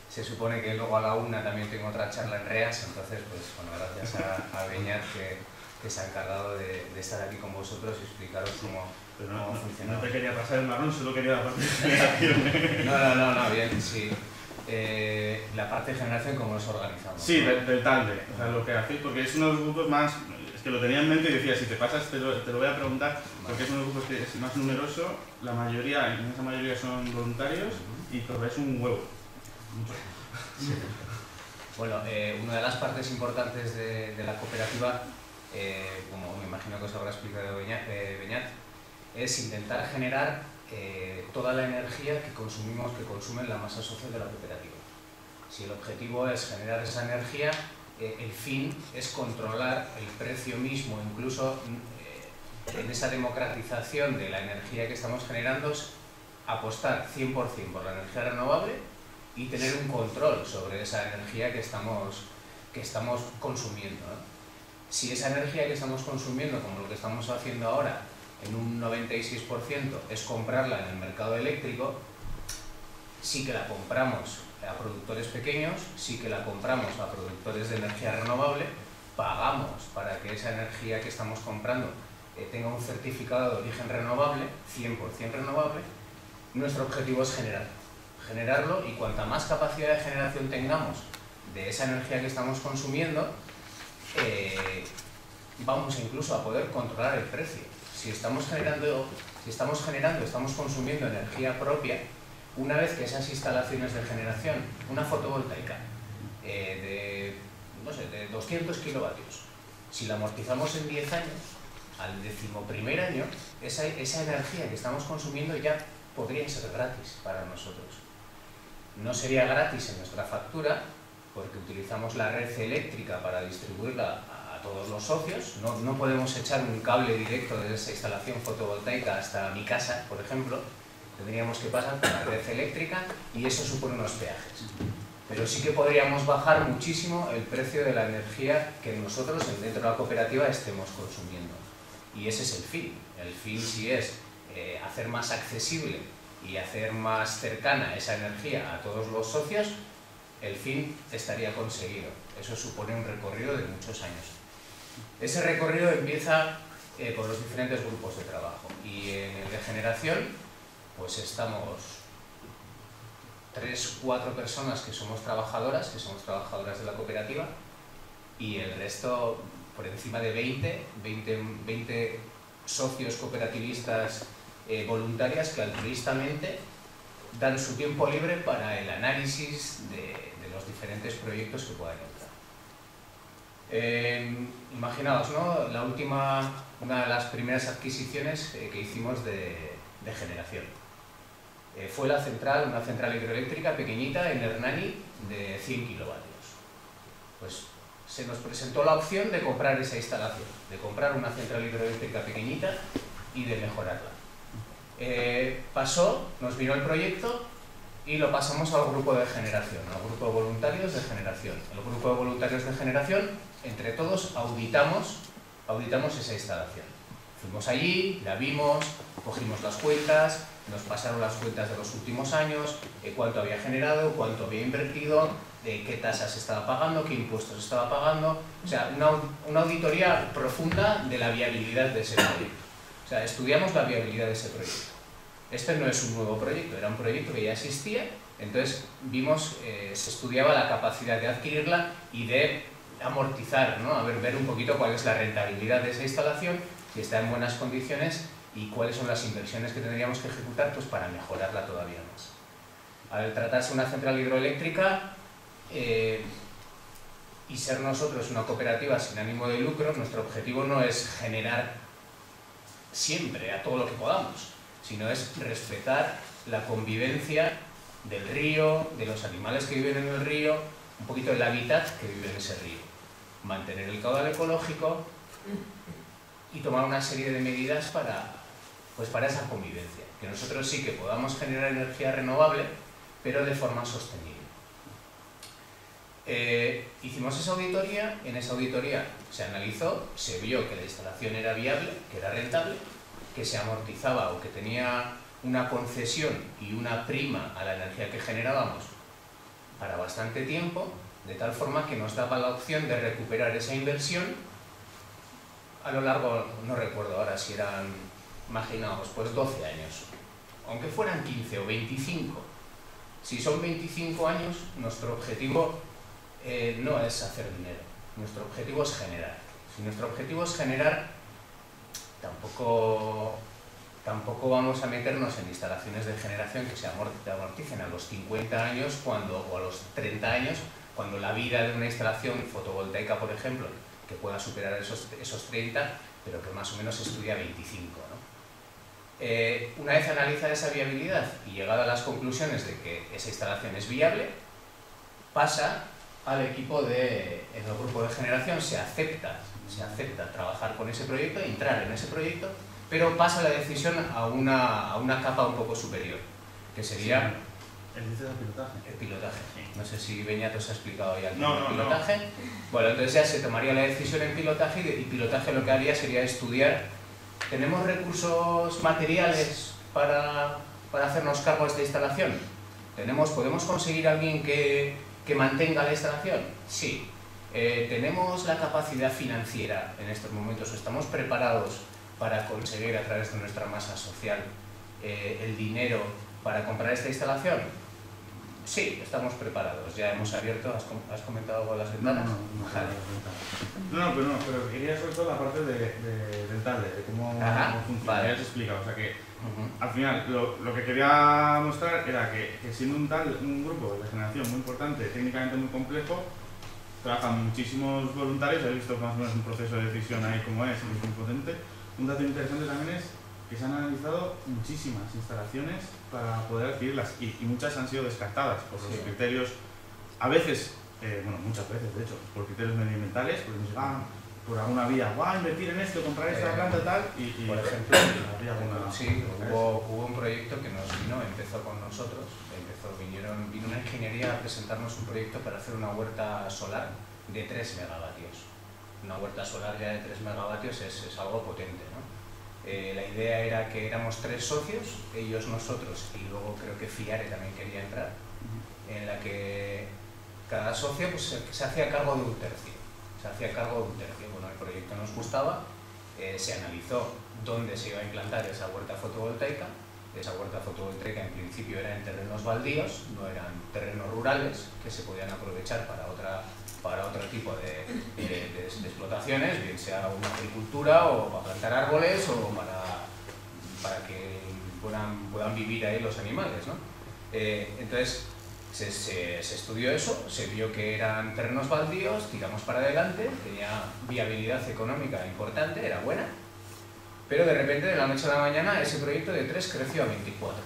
Se supone que luego a la 1 también tengo otra charla en Reas, entonces pues bueno, gracias a Beñat que se ha encargado de estar aquí con vosotros y explicaros cómo funciona. No te quería pasar el marrón, solo quería la parte de generación. No, bien, sí. La parte de generación, ¿cómo nos organizamos? Sí, del TALDE, o sea, lo que hacéis, porque es uno de los grupos más, es que lo tenía en mente y decía, si te pasas te lo voy a preguntar, porque es uno de los grupos que es más numeroso, la mayoría, en esa mayoría son voluntarios y es un huevo. Sí. Bueno, una de las partes importantes de la cooperativa, como me imagino que os habrá explicado Beñat, es intentar generar toda la energía que consumen la masa social de la cooperativa. Si el objetivo es generar esa energía, el fin es controlar el precio mismo, incluso en esa democratización de la energía que estamos generando, es apostar 100% por la energía renovable y tener un control sobre esa energía que estamos consumiendo, ¿no? Si esa energía que estamos consumiendo, como lo que estamos haciendo ahora, en un 96% es comprarla en el mercado eléctrico, sí que la compramos a productores pequeños, sí que la compramos a productores de energía renovable, pagamos para que esa energía que estamos comprando tenga un certificado de origen renovable, 100% renovable. Nuestro objetivo es generarlo, y cuanta más capacidad de generación tengamos de esa energía que estamos consumiendo, vamos incluso a poder controlar el precio. Si estamos consumiendo energía propia, una vez que esas instalaciones de generación, una fotovoltaica de 200 kilovatios, si la amortizamos en 10 años, al 11º año, esa energía que estamos consumiendo ya podría ser gratis para nosotros. No sería gratis en nuestra factura, porque utilizamos la red eléctrica para distribuirla a todos los socios. No podemos echar un cable directo de esa instalación fotovoltaica hasta mi casa, por ejemplo. Tendríamos que pasar por la red eléctrica y eso supone unos peajes. Pero sí que podríamos bajar muchísimo el precio de la energía que nosotros dentro de la cooperativa estemos consumiendo. Y ese es el fin. El fin sí es hacer más accesible y hacer más cercana esa energía a todos los socios. El fin estaría conseguido. Eso supone un recorrido de muchos años. Ese recorrido empieza por los diferentes grupos de trabajo. Y en el de generación, pues estamos 3-4 personas que somos trabajadoras de la cooperativa, y el resto, por encima de 20 socios cooperativistas voluntarias que altruistamente dan su tiempo libre para el análisis de los diferentes proyectos que puedan entrar. Imaginaos, ¿no? Una de las primeras adquisiciones que hicimos de generación. Fue una central hidroeléctrica pequeñita en Hernani de 100 kilovatios. Pues se nos presentó la opción de comprar esa instalación, de comprar una central hidroeléctrica pequeñita y de mejorarla. Nos vino el proyecto y lo pasamos al grupo de generación, al grupo de voluntarios de generación. El grupo de voluntarios de generación, entre todos, auditamos esa instalación. Fuimos allí, la vimos, cogimos las cuentas, nos pasaron las cuentas de los últimos años, cuánto había generado, cuánto había invertido, qué tasas estaba pagando, qué impuestos estaba pagando. O sea, una auditoría profunda de la viabilidad de ese proyecto. O sea, estudiamos la viabilidad de ese proyecto. Este no es un nuevo proyecto, era un proyecto que ya existía, entonces vimos, se estudiaba la capacidad de adquirirla y de amortizar, ¿no? Ver un poquito cuál es la rentabilidad de esa instalación, si está en buenas condiciones y cuáles son las inversiones que tendríamos que ejecutar pues, para mejorarla todavía más. Al tratarse de una central hidroeléctrica y ser nosotros una cooperativa sin ánimo de lucro, nuestro objetivo no es generar siempre a todo lo que podamos, sino es respetar la convivencia del río, de los animales que viven en el río, un poquito el hábitat que vive en ese río. Mantener el caudal ecológico y tomar una serie de medidas para esa convivencia. Que nosotros sí que podamos generar energía renovable, pero de forma sostenible. Hicimos esa auditoría, en esa auditoría se analizó, se vio que la instalación era viable, que era rentable, que se amortizaba o que tenía una concesión y una prima a la energía que generábamos para bastante tiempo, de tal forma que nos daba la opción de recuperar esa inversión a lo largo, no recuerdo ahora si eran, imaginaos, pues 12 años, aunque fueran 15 o 25. Si son 25 años, nuestro objetivo no es hacer dinero, nuestro objetivo es generar. Si nuestro objetivo es generar, tampoco vamos a meternos en instalaciones de generación que se amorticen a los 50 años o a los 30 años, cuando la vida de una instalación fotovoltaica, por ejemplo, que pueda superar esos 30, pero que más o menos estudia 25, ¿no? Una vez analizada esa viabilidad y llegada a las conclusiones de que esa instalación es viable, pasa al equipo en el grupo de generación, se acepta trabajar con ese proyecto, entrar en ese proyecto, pero pasa la decisión a una capa un poco superior, que sería el pilotaje. El pilotaje. No sé si Beñat os ha explicado ya el pilotaje. No. Bueno, entonces ya se tomaría la decisión en pilotaje y pilotaje lo que haría sería estudiar, ¿tenemos recursos materiales para hacernos cargo de esta instalación? ¿Podemos conseguir a alguien que mantenga la instalación? Sí. ¿Tenemos la capacidad financiera en estos momentos? ¿Estamos preparados para conseguir a través de nuestra masa social el dinero para comprar esta instalación? Sí, estamos preparados. Ya hemos abierto. ¿Has comentado algo de las ventanas? No, pero quería sobre todo la parte del tablet, de cómo funciona. Vale. Ya os he explicado. O sea que al final lo que quería mostrar era que siendo un grupo de generación muy importante, técnicamente muy complejo, trabajan muchísimos voluntarios. Habéis visto más o menos un proceso de decisión ahí como es, muy potente. Un dato interesante también es que se han analizado muchísimas instalaciones para poder adquirirlas y muchas han sido descartadas por los criterios, a veces, muchas veces de hecho, por criterios medioambientales, porque nos llegaban por alguna vía, a invertir en esto, comprar esta planta y tal, y por ejemplo, había alguna... Sí, hubo un proyecto que nos empezó con nosotros, vino una ingeniería a presentarnos un proyecto para hacer una huerta solar de 3 megavatios. Una huerta solar ya de 3 megavatios es algo potente, ¿no? La idea era que éramos 3 socios, ellos, nosotros y luego creo que FIARE también quería entrar, en la que cada socio pues, se hacía cargo de un tercio. Bueno, el proyecto nos gustaba, se analizó dónde se iba a implantar esa huerta fotovoltaica. Esa huerta fotovoltaica en principio era en terrenos baldíos, no eran terrenos rurales que se podían aprovechar para otro tipo de explotaciones, bien sea una agricultura o para plantar árboles o para que puedan vivir ahí los animales, ¿no? Entonces se estudió eso, se vio que eran terrenos baldíos, tiramos para adelante, tenía viabilidad económica importante, era buena, pero de repente de la noche a la mañana ese proyecto de 3 creció a 24.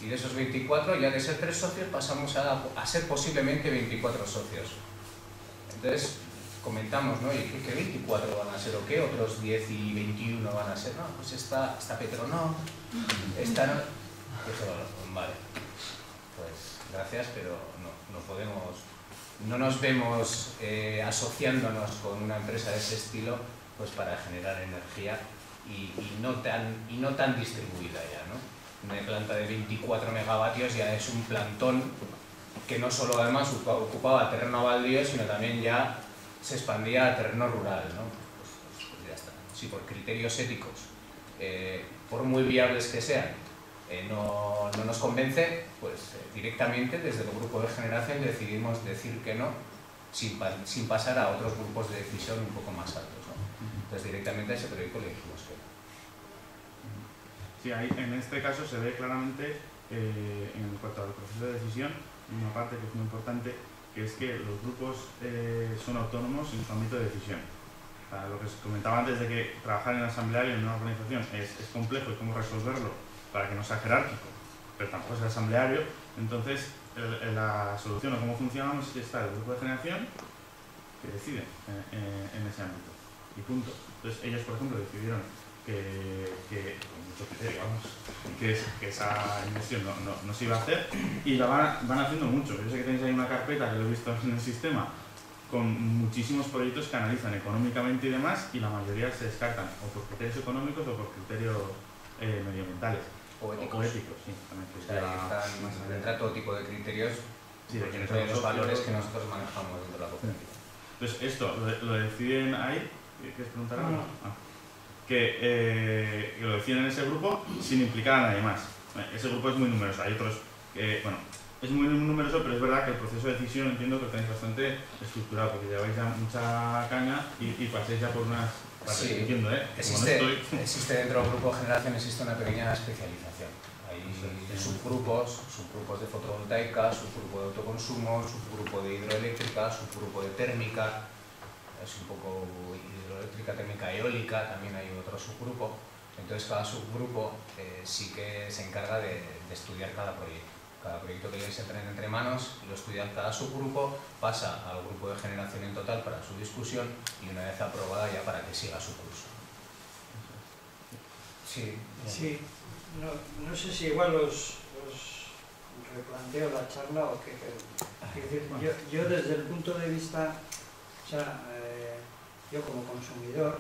Y de esos 24, ya de ser 3 socios, pasamos a ser posiblemente 24 socios. Entonces, comentamos, ¿no? ¿Y qué 24 van a ser o qué? ¿Otros 10 y 21 van a ser? No, pues esta Petronor, esta no. Dije, vale, pues gracias, pero no nos vemos asociándonos con una empresa de ese estilo pues para generar energía y no tan distribuida ya, ¿no? Una planta de 24 megavatios ya es un plantón que no solo además ocupaba terreno baldío, sino también ya se expandía a terreno rural, ¿no? Pues ya está. Si por criterios éticos, por muy viables que sean, no nos convence, pues directamente desde el grupo de generación decidimos decir que no, sin pasar a otros grupos de decisión un poco más altos, ¿no? Entonces directamente a ese proyecto le dijimos que no. Sí, ahí, en este caso se ve claramente, en cuanto al proceso de decisión, una parte que es muy importante, que es que los grupos son autónomos en su ámbito de decisión. O sea, lo que os comentaba antes de que trabajar en asambleario en una organización es complejo y cómo resolverlo para que no sea jerárquico, pero tampoco sea asambleario. Entonces, la solución o cómo funcionamos es que está el grupo de generación que decide en ese ámbito. Y punto. Entonces, ellos, por ejemplo, decidieron que con mucho criterio, vamos, que esa inversión no se iba a hacer, y la van haciendo mucho. Yo sé que tenéis ahí una carpeta, que lo he visto en el sistema, con muchísimos proyectos que analizan económicamente y demás, y la mayoría se descartan o por criterios económicos o por criterios medioambientales. O éticos. Sí, también. O sea, entra todo tipo de criterios, sí, de los valores que nosotros manejamos dentro de la cooperativa. Entonces, esto lo deciden ahí. ¿Quieres preguntar algo? Que lo deciden en ese grupo sin implicar a nadie más. Ese grupo es muy numeroso. Hay otros que, bueno, es muy numeroso, pero es verdad que el proceso de decisión entiendo que lo tenéis bastante estructurado, porque lleváis ya mucha caña y pasáis ya por unas... Sí, entiendo, existe dentro del grupo de generación, existe una pequeña especialización. Hay subgrupos de fotovoltaica, subgrupo de autoconsumo, subgrupo de hidroeléctrica, subgrupo de térmica, es un poco hidroeléctrica, térmica, eólica, también hay otro subgrupo. Entonces cada subgrupo sí que se encarga de estudiar cada proyecto. Cada proyecto que les entren entre manos lo estudian cada subgrupo, pasa al grupo de generación en total para su discusión y una vez aprobada ya para que siga su curso. Sí. Sí, no sé si igual os replanteo la charla o qué. Es decir, yo desde el punto de vista, o sea, yo como consumidor,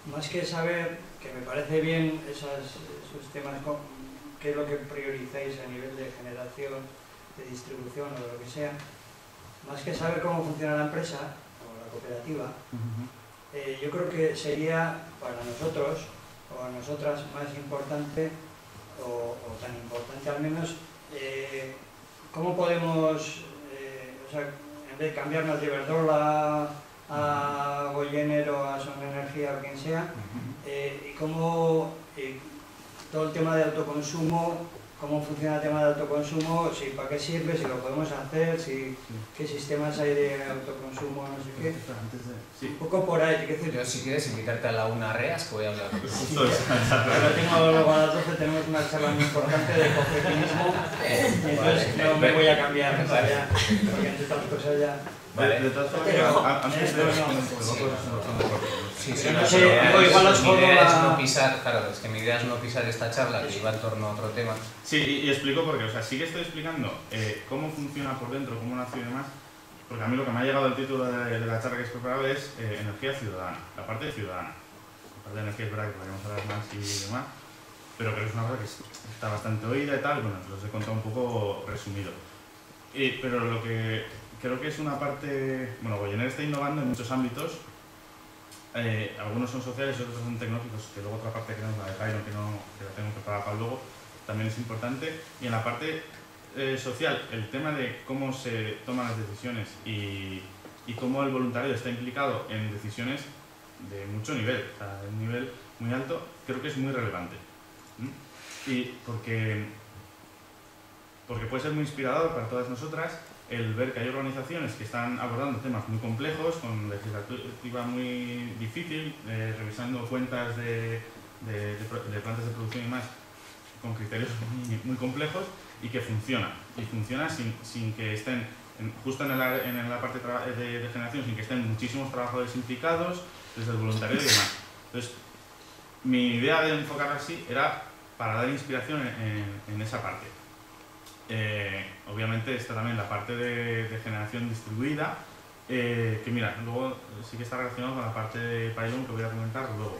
más que saber, que me parece bien esos temas, qué es lo que priorizáis a nivel de generación, de distribución o de lo que sea, más que saber cómo funciona la empresa o la cooperativa, yo creo que sería para nosotros o a nosotras más importante o tan importante al menos, cómo podemos, o sea, en vez de cambiarnos de Iberdrola a Goyener o a Son Energía o quien sea, y cómo todo el tema de autoconsumo, cómo funciona el tema de autoconsumo, si para qué sirve, si lo podemos hacer, qué sistemas hay de autoconsumo, no sé qué. Un poco por ahí, ¿qué decir? Yo, si quieres, invitarte a la UNA REAS, que voy a hablar con Ahora tengo luego a las 12, tenemos una charla muy importante de cofeminismo, entonces no me voy a cambiar para allá, porque entre otras cosas ya... Vale. De todas formas, antes de igual os mi idea es no pisar, claro, es que mi idea es no pisar esta charla que iba en torno a otro tema. Sí, y explico por qué, o sea, sí que estoy explicando cómo funciona por dentro, cómo nació y demás, porque a mí lo que me ha llegado el título de la charla que es preparado es energía ciudadana, la parte ciudadana. La parte de energía es verdad que podríamos hablar más y demás, pero creo que es una cosa que está bastante oída y tal, bueno, os he contado un poco resumido. Pero lo que creo que es una parte, bueno, Goyener está innovando en muchos ámbitos, algunos son sociales y otros son tecnológicos, que luego otra parte que tenemos, la de Jairo, que la tengo preparada para luego, también es importante. Y en la parte social, el tema de cómo se toman las decisiones y cómo el voluntariado está implicado en decisiones de mucho nivel, o sea, de un nivel muy alto, creo que es muy relevante. Y porque puede ser muy inspirador para todas nosotras el ver que hay organizaciones que están abordando temas muy complejos, con legislativa muy difícil, revisando cuentas de plantas de producción y más, con criterios muy complejos, y que funciona. Y funciona sin que estén, justo en la parte de generación, sin que estén muchísimos trabajadores implicados, desde el voluntariado y demás. Entonces, mi idea de enfocarla así era para dar inspiración en esa parte. Obviamente está también la parte de generación distribuida, que mira, luego sí que está relacionado con la parte de Pylon que voy a comentar luego.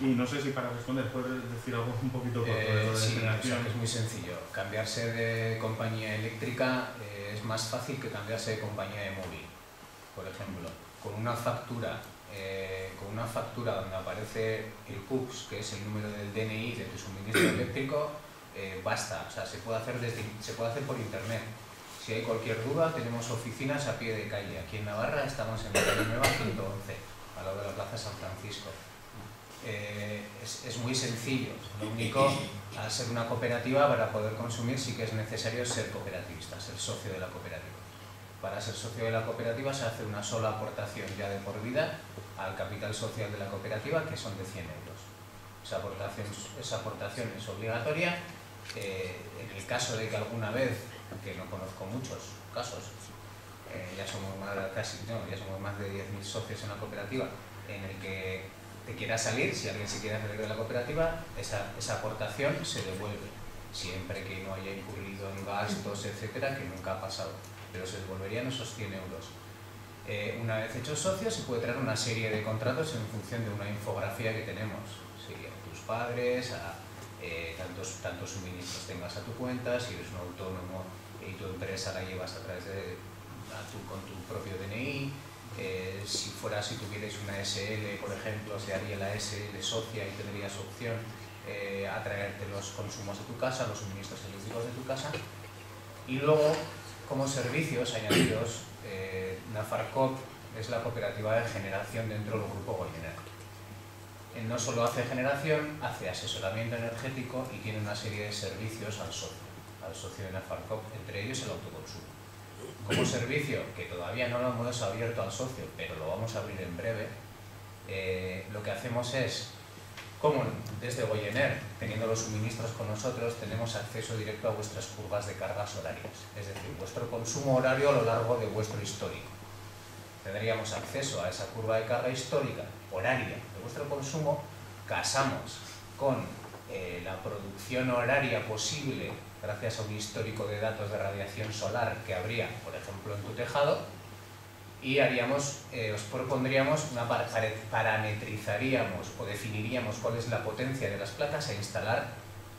Y no sé si para responder puedes decir algo un poquito por lo de Sí, generación. o sea, que es muy sencillo. Cambiarse de compañía eléctrica es más fácil que cambiarse de compañía de móvil. Por ejemplo, con una factura donde aparece el CUPS, que es el número del DNI de tu suministro eléctrico, basta. O sea, se puede hacer por internet. Si hay cualquier duda, tenemos oficinas a pie de calle. Aquí en Navarra estamos en la calle Nueva 111, al lado de la Plaza San Francisco. Es muy sencillo. Lo único, al ser una cooperativa, para poder consumir sí que es necesario ser cooperativista, ser socio de la cooperativa. Para ser socio de la cooperativa se hace una sola aportación ya de por vida al capital social de la cooperativa, que son de 100 euros. Esa aportación es obligatoria. En el caso de que alguna vez, que no conozco muchos casos, ya somos más de 10.000 socios en la cooperativa, en el que te quiera salir, si alguien se quiere salir de la cooperativa, esa aportación se devuelve, siempre que no haya incurrido en gastos, etcétera, que nunca ha pasado, pero se devolverían esos 100 euros. Una vez hecho socio, se puede traer una serie de contratos en función de una infografía que tenemos. Si tus padres, tantos suministros tengas a tu cuenta, si eres un autónomo y tu empresa la llevas a través con tu propio DNI. Si tuvierais una SL, por ejemplo, se haría la SL socia y tendrías opción a traerte los consumos de tu casa, los suministros eléctricos de tu casa. Y luego, como servicios añadidos, Nafarcop es la cooperativa de generación dentro del grupo Goyener. No solo hace generación, hace asesoramiento energético y tiene una serie de servicios al socio de Nafarcop, entre ellos el autoconsumo. Como servicio, que todavía no lo hemos abierto al socio, pero lo vamos a abrir en breve, lo que hacemos es, como desde Goyener, teniendo los suministros con nosotros, tenemos acceso directo a vuestras curvas de cargas horarias, es decir, vuestro consumo horario a lo largo de vuestro histórico. Tendríamos acceso a esa curva de carga histórica, horaria, de vuestro consumo, casamos con la producción horaria posible gracias a un histórico de datos de radiación solar que habría, por ejemplo, en tu tejado, y os propondríamos, parametrizaríamos o definiríamos cuál es la potencia de las placas a instalar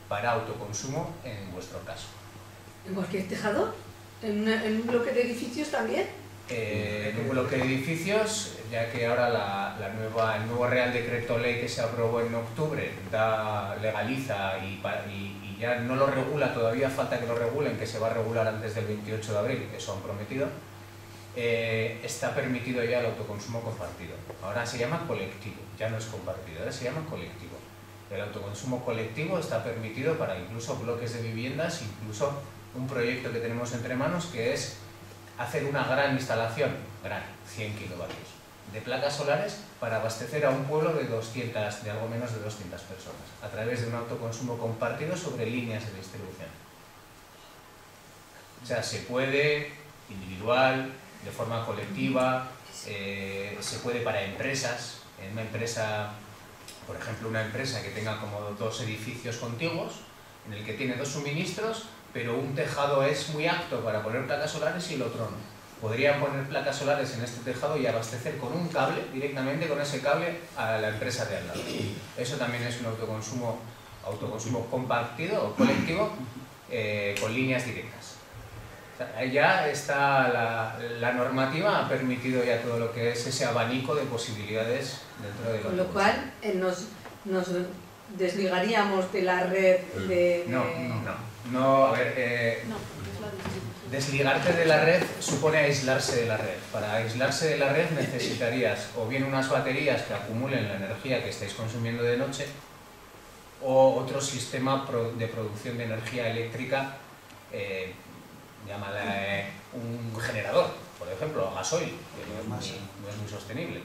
para autoconsumo en vuestro caso. ¿En cualquier tejado? ¿En un bloque de edificios también? En un bloque de edificios, ya que ahora el nuevo Real Decreto Ley que se aprobó en octubre legaliza y ya no lo regula, todavía falta que lo regulen, que se va a regular antes del 28 de abril, eso han prometido, está permitido ya el autoconsumo compartido. Ahora se llama colectivo, ya no es compartido, ahora se llama colectivo. El autoconsumo colectivo está permitido para incluso bloques de viviendas, incluso un proyecto que tenemos entre manos que es hacer una gran instalación, 100 kilovatios, de placas solares para abastecer a un pueblo de algo menos de 200 personas, a través de un autoconsumo compartido sobre líneas de distribución. O sea, se puede individual, de forma colectiva, se puede para empresas, en una empresa, por ejemplo, una empresa que tenga como 2 edificios contiguos, en el que tiene 2 suministros, pero un tejado es muy apto para poner placas solares y el otro no. Podrían poner placas solares en este tejado y abastecer con un cable, directamente con ese cable, a la empresa de al lado. Eso también es un autoconsumo compartido o colectivo con líneas directas. O sea, ya está la normativa, ha permitido ya todo lo que es ese abanico de posibilidades dentro de Con lo cual nos desligaríamos de la red de... No, a ver, desligarte de la red supone aislarse de la red. Para aislarse de la red necesitarías o bien unas baterías que acumulen la energía que estáis consumiendo de noche o otro sistema de producción de energía eléctrica, llámala un generador, por ejemplo, a gasoil, que no es muy sostenible.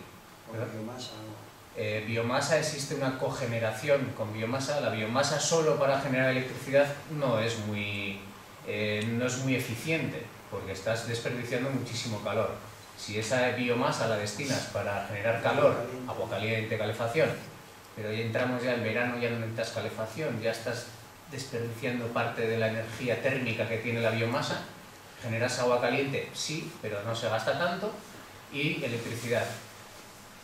Biomasa, existe una cogeneración con biomasa. La biomasa solo para generar electricidad no es muy eficiente, porque estás desperdiciando muchísimo calor. Si esa biomasa la destinas para generar calor, agua caliente, calefacción, pero ya entramos ya en verano, ya no necesitas calefacción, ya estás desperdiciando parte de la energía térmica que tiene la biomasa. Generas agua caliente, sí, pero no se gasta tanto. y electricidad.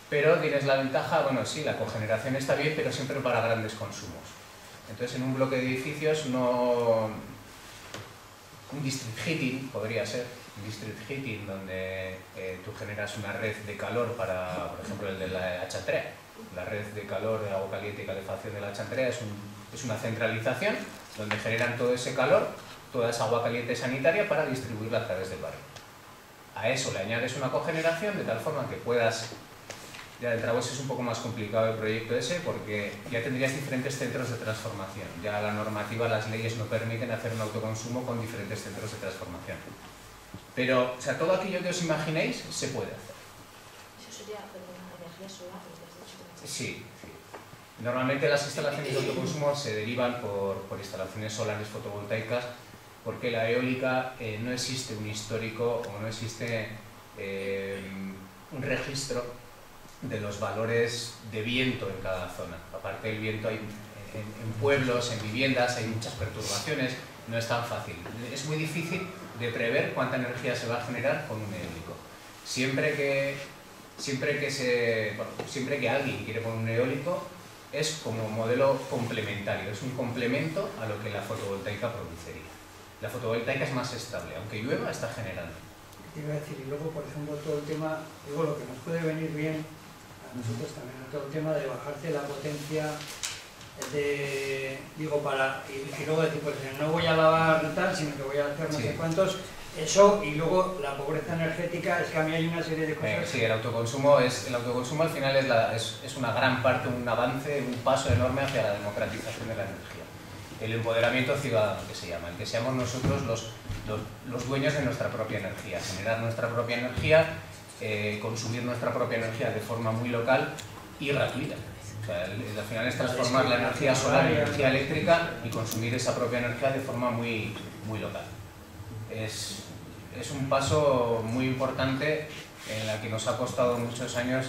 Pero tienes la ventaja, bueno, sí, la cogeneración está bien, pero siempre para grandes consumos. Entonces, en un bloque de edificios, un district heating podría ser, un district heating donde tú generas una red de calor para, por ejemplo, el de la Chantrea. La red de calor, de agua caliente y calefacción de la Chantrea es una centralización donde generan todo ese calor, toda esa agua caliente sanitaria para distribuirla a través del barrio. A eso le añades una cogeneración de tal forma que puedas... Ya de entrada es un poco más complicado el proyecto ese porque ya tendrías diferentes centros de transformación. Ya la normativa, las leyes no permiten hacer un autoconsumo con diferentes centros de transformación. Pero, o sea, todo aquello que os imaginéis se puede hacer. Eso sería energía solar, lo que has dicho. Sí, sí. Normalmente las instalaciones de autoconsumo se derivan por instalaciones solares fotovoltaicas porque la eólica no existe un histórico o no existe un registro de los valores de viento en cada zona. Aparte del viento hay en pueblos, en viviendas, hay muchas perturbaciones, no es tan fácil. Es muy difícil de prever cuánta energía se va a generar con un eólico. Siempre que alguien quiere poner un eólico, es como modelo complementario, es un complemento a lo que la fotovoltaica produciría. La fotovoltaica es más estable, aunque llueva está generando. Te iba a decir, y luego, por ejemplo, todo el tema, digo, lo que nos puede venir bien a nosotros también, todo el tema de bajarte la potencia y luego decir, pues no voy a lavar tal, sino que voy a hacer no sé cuántos, eso, y luego la pobreza energética, es que a mí hay una serie de cosas... Sí, el autoconsumo al final es una gran parte, un avance, un paso enorme hacia la democratización de la energía. El empoderamiento ciudadano, que se llama, el que seamos nosotros los dueños de nuestra propia energía, generar nuestra propia energía, consumir nuestra propia energía de forma muy local y gratuita. O sea, al final es transformar la energía solar en energía eléctrica y consumir esa propia energía de forma muy, muy local. Es un paso muy importante en la que nos ha costado muchos años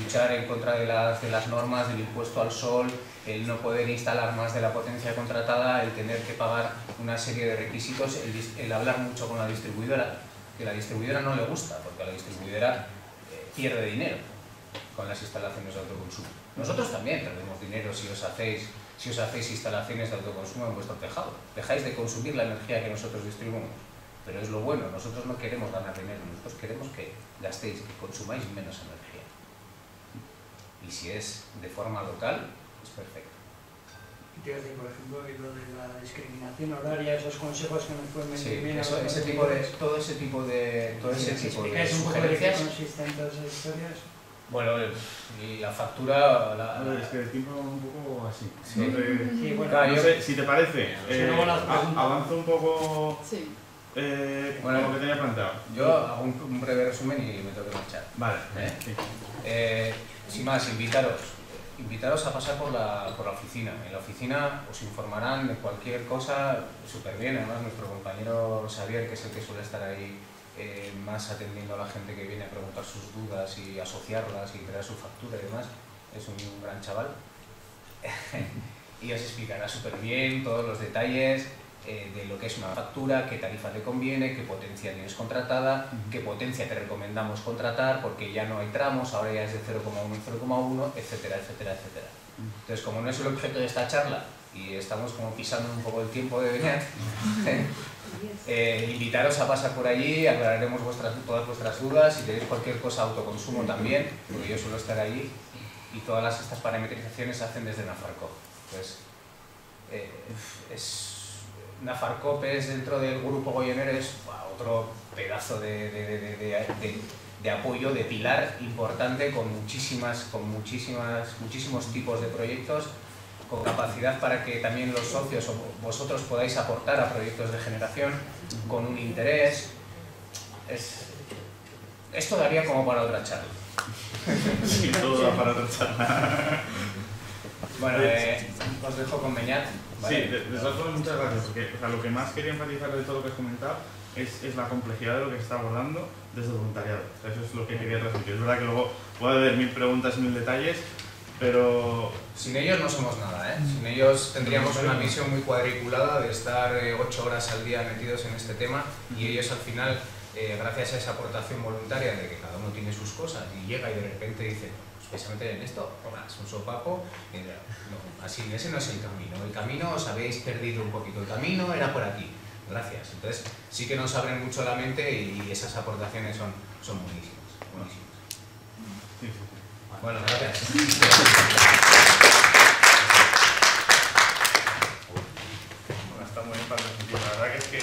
luchar en contra de las normas del impuesto al sol, el no poder instalar más de la potencia contratada, el tener que pagar una serie de requisitos, el hablar mucho con la distribuidora, que a la distribuidora no le gusta, porque a la distribuidora pierde dinero con las instalaciones de autoconsumo. Nosotros también perdemos dinero si os hacéis instalaciones de autoconsumo en vuestro tejado. Dejáis de consumir la energía que nosotros distribuimos. Pero es lo bueno, nosotros no queremos ganar dinero, nosotros queremos que gastéis, que consumáis menos energía. Y si es de forma local, es perfecto. Y te decir, por ejemplo, lo de la discriminación horaria, esos consejos que nos pueden venir bien. Todo ese tipo de sugerencias. ¿Un poco de qué consisten todas esas historias? Bueno, y la factura... Es que el tiempo es un poco así. Sí. Sí, bueno, Claro, no sé, si te parece, avanzo un poco con lo que tenía planteado. Yo hago un breve resumen y me tengo que marchar. Vale. Sí. Sin más, invitaros a pasar por la oficina. En la oficina os informarán de cualquier cosa súper bien. Además, nuestro compañero Xavier, que es el que suele estar ahí más atendiendo a la gente que viene a preguntar sus dudas y asociarlas y crear su factura y demás, es un gran chaval. Y os explicará súper bien todos los detalles de lo que es una factura, qué tarifa te conviene, qué potencia tienes contratada, qué potencia te recomendamos contratar, porque ya no hay tramos, ahora ya es de 0,1 y 0,1, etcétera, etcétera, etcétera. Entonces, como no es el objeto de esta charla y estamos como pisando un poco el tiempo de venir, invitaros a pasar por allí, aclararemos todas vuestras dudas, si tenéis cualquier cosa autoconsumo también, porque yo suelo estar allí y todas estas parametrizaciones se hacen desde Nafarco. Pues, Nafarcop es dentro del grupo Goyenner, es otro pedazo de apoyo, de pilar importante con muchísimos tipos de proyectos, con capacidad para que también los socios o vosotros podáis aportar a proyectos de generación con un interés. Esto daría como para otra charla. Sí, todo da para otra charla. Bueno, os dejo con Beñat. ¿Vale? Sí, de todas formas, muchas gracias, porque lo que más quería enfatizar de todo lo que has comentado es la complejidad de lo que se está abordando desde el voluntariado. Eso es lo que quería transmitir. Es verdad que luego puede haber 1000 preguntas y 1000 detalles, pero... Sin ellos no somos nada, ¿eh? Sin ellos tendríamos una visión muy cuadriculada de estar 8 horas al día metidos en este tema y ellos al final gracias a esa aportación voluntaria de que cada uno tiene sus cosas y llega y de repente dice, pues vais a meter en esto, es un sopapo, y no, así, ese no es el camino, os habéis perdido un poquito, el camino era por aquí, gracias. Entonces sí que nos abren mucho la mente y esas aportaciones son buenísimas. Sí. Bueno, gracias. Bueno, está muy bien para transmitir. La verdad que es que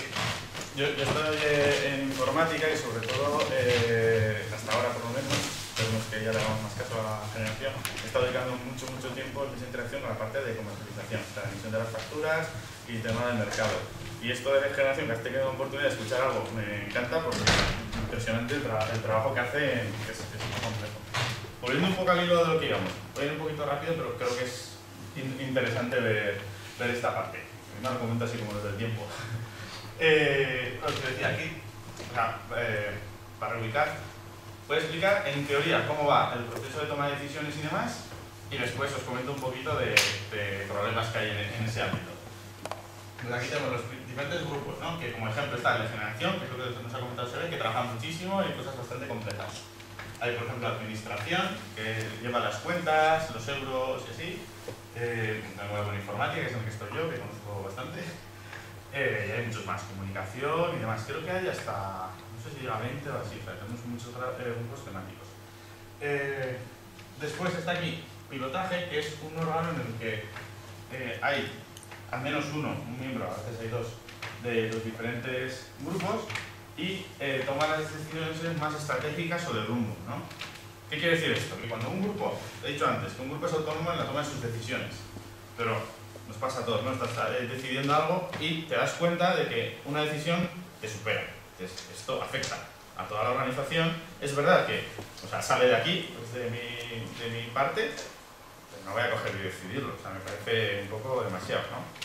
yo estoy en informática y sobre todo, hasta ahora por lo menos, tenemos que ya le damos más caso a la generación, he estado dedicando mucho tiempo en esa interacción con la parte de comercialización, la emisión de las facturas y tema del mercado. Y esto de generación, que has tenido la oportunidad de escuchar algo, me encanta porque es impresionante el trabajo que hacen, que es muy complejo. Volviendo un poco al hilo de lo que íbamos, voy a ir un poquito rápido, pero creo que es interesante ver esta parte. Me lo comento así como desde el tiempo. Os decía aquí, para reubicar, voy a explicar en teoría cómo va el proceso de toma de decisiones y demás, y después os comento un poquito de problemas que hay en ese ámbito. Pues aquí tenemos los diferentes grupos, ¿no? Que como ejemplo está el de generación, que es lo que nos ha comentado Sebe, que trabaja muchísimo y cosas bastante complejas. Hay, por ejemplo, administración, que lleva las cuentas, los euros y así. Tengo la informática, que es en el que estoy yo, que conozco bastante. Y hay muchos más, comunicación y demás. Creo que hay hasta, no sé si llega a 20 o así, o sea, tenemos muchos grupos temáticos. Después está aquí pilotaje, que es un órgano en el que hay al menos un miembro, a veces hay dos, de los diferentes grupos y toma las decisiones más estratégicas o de rumbo, ¿no? ¿Qué quiere decir esto? Que cuando un grupo, he dicho antes, que un grupo es autónomo en la toma de sus decisiones, pero nos pasa a todos, ¿no? Estás decidiendo algo y te das cuenta de que una decisión te supera. Entonces, esto afecta a toda la organización. Es verdad que, o sea, sale de aquí, pues de mi parte, pero no voy a coger y decidirlo, o sea, me parece un poco demasiado, ¿no?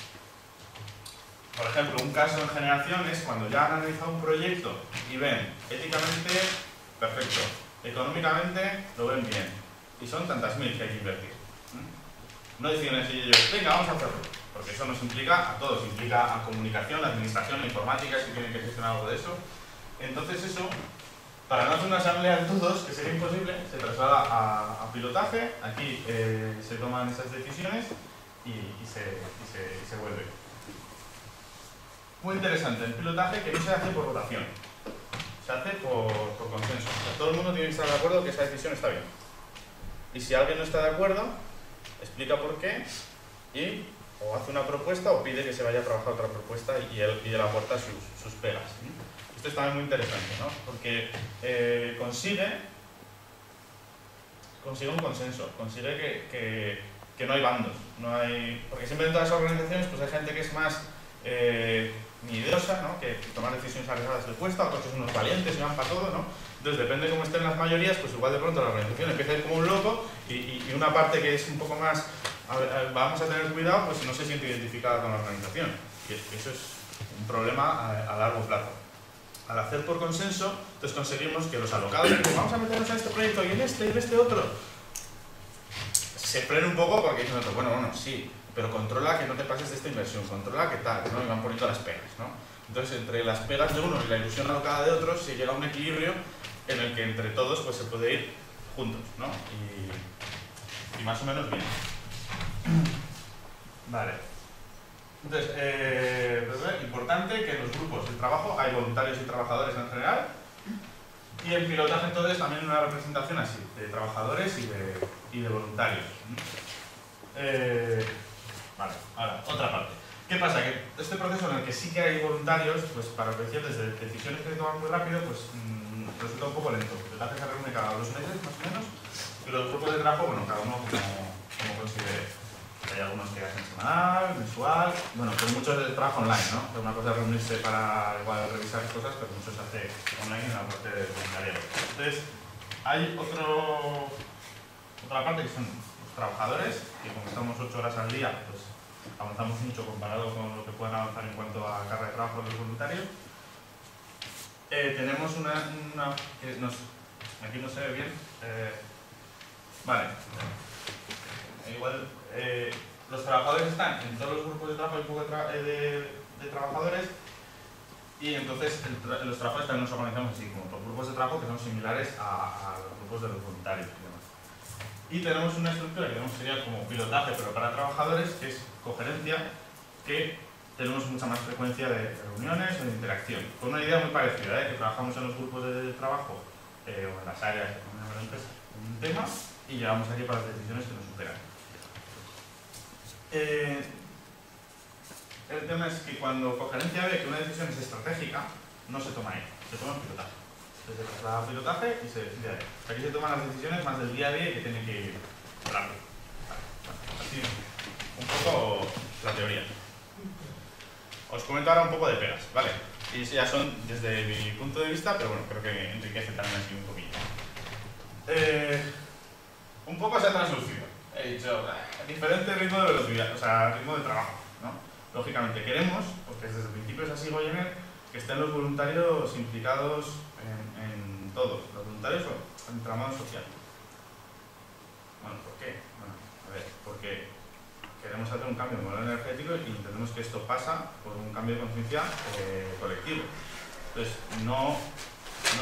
Por ejemplo, un caso en generación es cuando ya han analizado un proyecto y ven éticamente perfecto, económicamente lo ven bien, y son tantas mil que hay que invertir. No deciden así ellos, venga, vamos a hacerlo, porque eso nos implica a todos, implica a comunicación, a administración, a informática, si tienen que gestionar algo de eso. Entonces eso, para no hacer una asamblea de todos, que sería imposible, se traslada a pilotaje, aquí se toman esas decisiones y se vuelve. Muy interesante, el pilotaje que no se hace por votación, se hace por consenso. O sea, todo el mundo tiene que estar de acuerdo que esa decisión está bien. Y si alguien no está de acuerdo, explica por qué y o hace una propuesta o pide que se vaya a trabajar otra propuesta y él aporta sus pegas. Esto es también muy interesante, ¿no? Porque consigue un consenso, consigue que no hay bandos, porque siempre en todas las organizaciones pues hay gente que es más nidosa, ¿no? Que tomar decisiones arriesgadas les cuesta, otros que son unos valientes y van para todo, ¿no? Entonces depende de cómo estén las mayorías, pues igual de pronto la organización empieza a ir como un loco y una parte que es un poco más, vamos a tener cuidado, pues no se siente identificada con la organización. Y eso es un problema a largo plazo. Al hacer por consenso, entonces conseguimos que los alocados, vamos a meternos en este proyecto y en este otro, se frenen un poco porque dicen, bueno, sí, pero controla que no te pases de esta inversión, controla que tal, ¿no? Y van poniendo las pegas, ¿no? Entonces, entre las pegas de uno y la ilusión alocada de otros, se llega a un equilibrio en el que entre todos pues, se puede ir juntos, ¿no? Y más o menos bien. Vale. Entonces, importante que en los grupos de trabajo hay voluntarios y trabajadores en general, y el pilotaje entonces también una representación así, de trabajadores y de voluntarios. Vale, ahora, otra parte. ¿Qué pasa? Que este proceso en el que sí que hay voluntarios, pues para desde decisiones que se toman muy rápido, pues resulta un poco lento. El pilotaje se reúne cada 2 meses, más o menos, y los grupos de trabajo, bueno, cada uno como considere. Hay algunos que hacen semanal, mensual, bueno, pero muchos de trabajo online, ¿no? Es una cosa es reunirse para igual revisar cosas, pero mucho se hace online en la parte de voluntariado. Entonces, hay otra parte que son los trabajadores, que como estamos 8 horas al día, pues avanzamos mucho comparado con lo que pueden avanzar en cuanto a carga de trabajo de los voluntarios. Tenemos que aquí no se ve bien. Vale. Igual, los trabajadores están en todos los grupos de trabajo, hay un poco de trabajadores, Y entonces los trabajos también nos organizamos así, como por grupos de trabajo que son similares a los grupos de los voluntarios y demás. Y tenemos una estructura que sería como pilotaje, pero para trabajadores, que es cogerencia, que tenemos mucha más frecuencia de reuniones o de interacción. Con una idea muy parecida, que trabajamos en los grupos de trabajo o en las áreas de la empresa con un tema y llevamos aquí para las decisiones que nos superan. El tema es que cuando cogerencia ve que una decisión es estratégica, no se toma ahí, se toma en pilotaje. Se traslada a pilotaje y se decide ahí. Aquí se toman las decisiones más del día a día y que tienen que ir rápido. Así, un poco la teoría. Os comento ahora un poco de pegas, ¿vale? Y ya son desde mi punto de vista, pero bueno, creo que enriquece también así un poquito. Un poco se ha translucido. He dicho, diferente ritmo de velocidad, o sea, ritmo de trabajo, ¿no? Lógicamente queremos, porque desde el principio es así Goyener, que estén los voluntarios implicados en todo, los voluntarios o en el entramado social. Bueno, ¿por qué? Bueno, a ver, porque queremos hacer un cambio en el modelo energético y entendemos que esto pasa por un cambio de conciencia colectivo. Entonces, no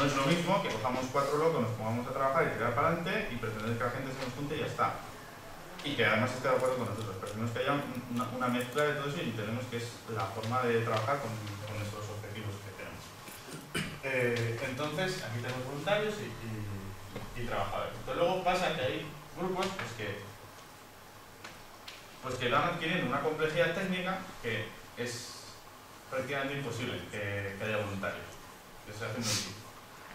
es lo mismo que cojamos 4 locos, nos pongamos a trabajar y tirar para adelante y pretender que la gente se nos junte y ya está. Y que además esté de acuerdo con nosotros. Pretendemos que haya una mezcla de todo eso y entendemos que es la forma de trabajar con esos objetivos que tenemos. Entonces, aquí tenemos voluntarios y trabajadores. Entonces, luego pasa que hay grupos que van adquiriendo una complejidad técnica que es prácticamente imposible que haya voluntarios, que se hace muy difícil.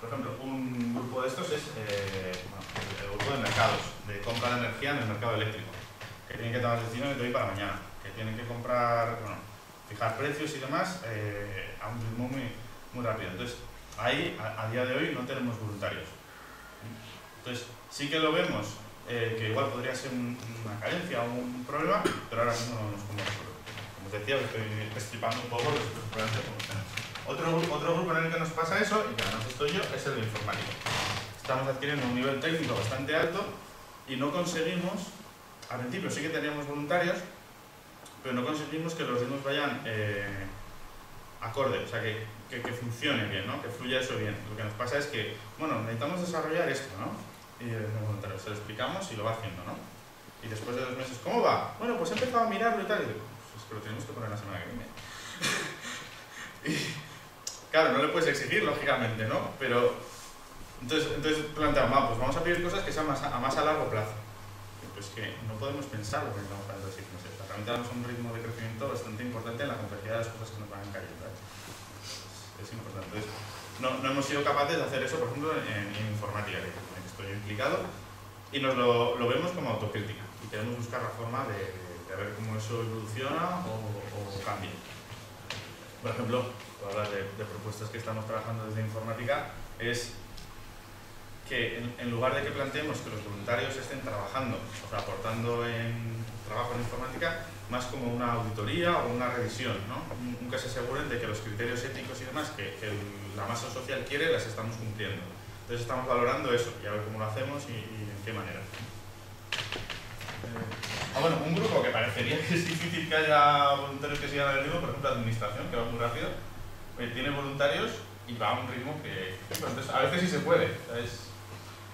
Por ejemplo, un grupo de estos es el grupo de mercados, de compra de energía en el mercado eléctrico, que tienen que tomar decisiones de hoy para mañana, que tienen que comprar, fijar precios y demás a un ritmo muy rápido. Entonces, ahí, a día de hoy, no tenemos voluntarios. Entonces, sí que lo vemos, que igual podría ser una carencia o un problema, pero ahora mismo no nos como resolver. Como os decía, os estoy explicando un poco los problemas que podemos tener. Otro grupo en el que nos pasa eso, y que además estoy yo, es el de informática. Estamos adquiriendo un nivel técnico bastante alto y no conseguimos, al principio sí que teníamos voluntarios, pero no conseguimos que los ritmos vayan acorde, o sea, que funcione bien, ¿no? Que fluya eso bien. Lo que nos pasa es que, bueno, necesitamos desarrollar esto, ¿no? Y el voluntario se lo explicamos y lo va haciendo, ¿no? Y después de 2 meses, ¿cómo va? Bueno, pues he empezado a mirarlo y tal. Y digo, pues es que lo tenemos que poner la semana que viene. Y claro, no le puedes exigir, lógicamente, ¿no? Pero entonces planteamos, pues vamos a pedir cosas que sean más a largo plazo. Pues que no podemos pensar lo que estamos hablando de 6 meses. Realmente damos un ritmo de crecimiento bastante importante en la complejidad de las cosas que nos van cayendo, ¿eh? Es importante. Entonces, no hemos sido capaces de hacer eso, por ejemplo, en informática, en que estoy implicado, y nos lo vemos como autocrítica. Y queremos buscar la forma de ver cómo eso evoluciona o cambia. Por ejemplo, para hablar de propuestas que estamos trabajando desde informática, es que en lugar de que planteemos que los voluntarios estén trabajando, o sea, aportando en trabajo en informática, más como una auditoría o una revisión, ¿no? Nunca se aseguren de que los criterios éticos y demás que la masa social quiere las estamos cumpliendo. Entonces estamos valorando eso y a ver cómo lo hacemos y en qué manera. Bueno, un grupo que parecería que es difícil que haya voluntarios que sigan el ritmo, por ejemplo, administración, que va muy rápido, tiene voluntarios y va a un ritmo que entonces, a veces sí se puede, es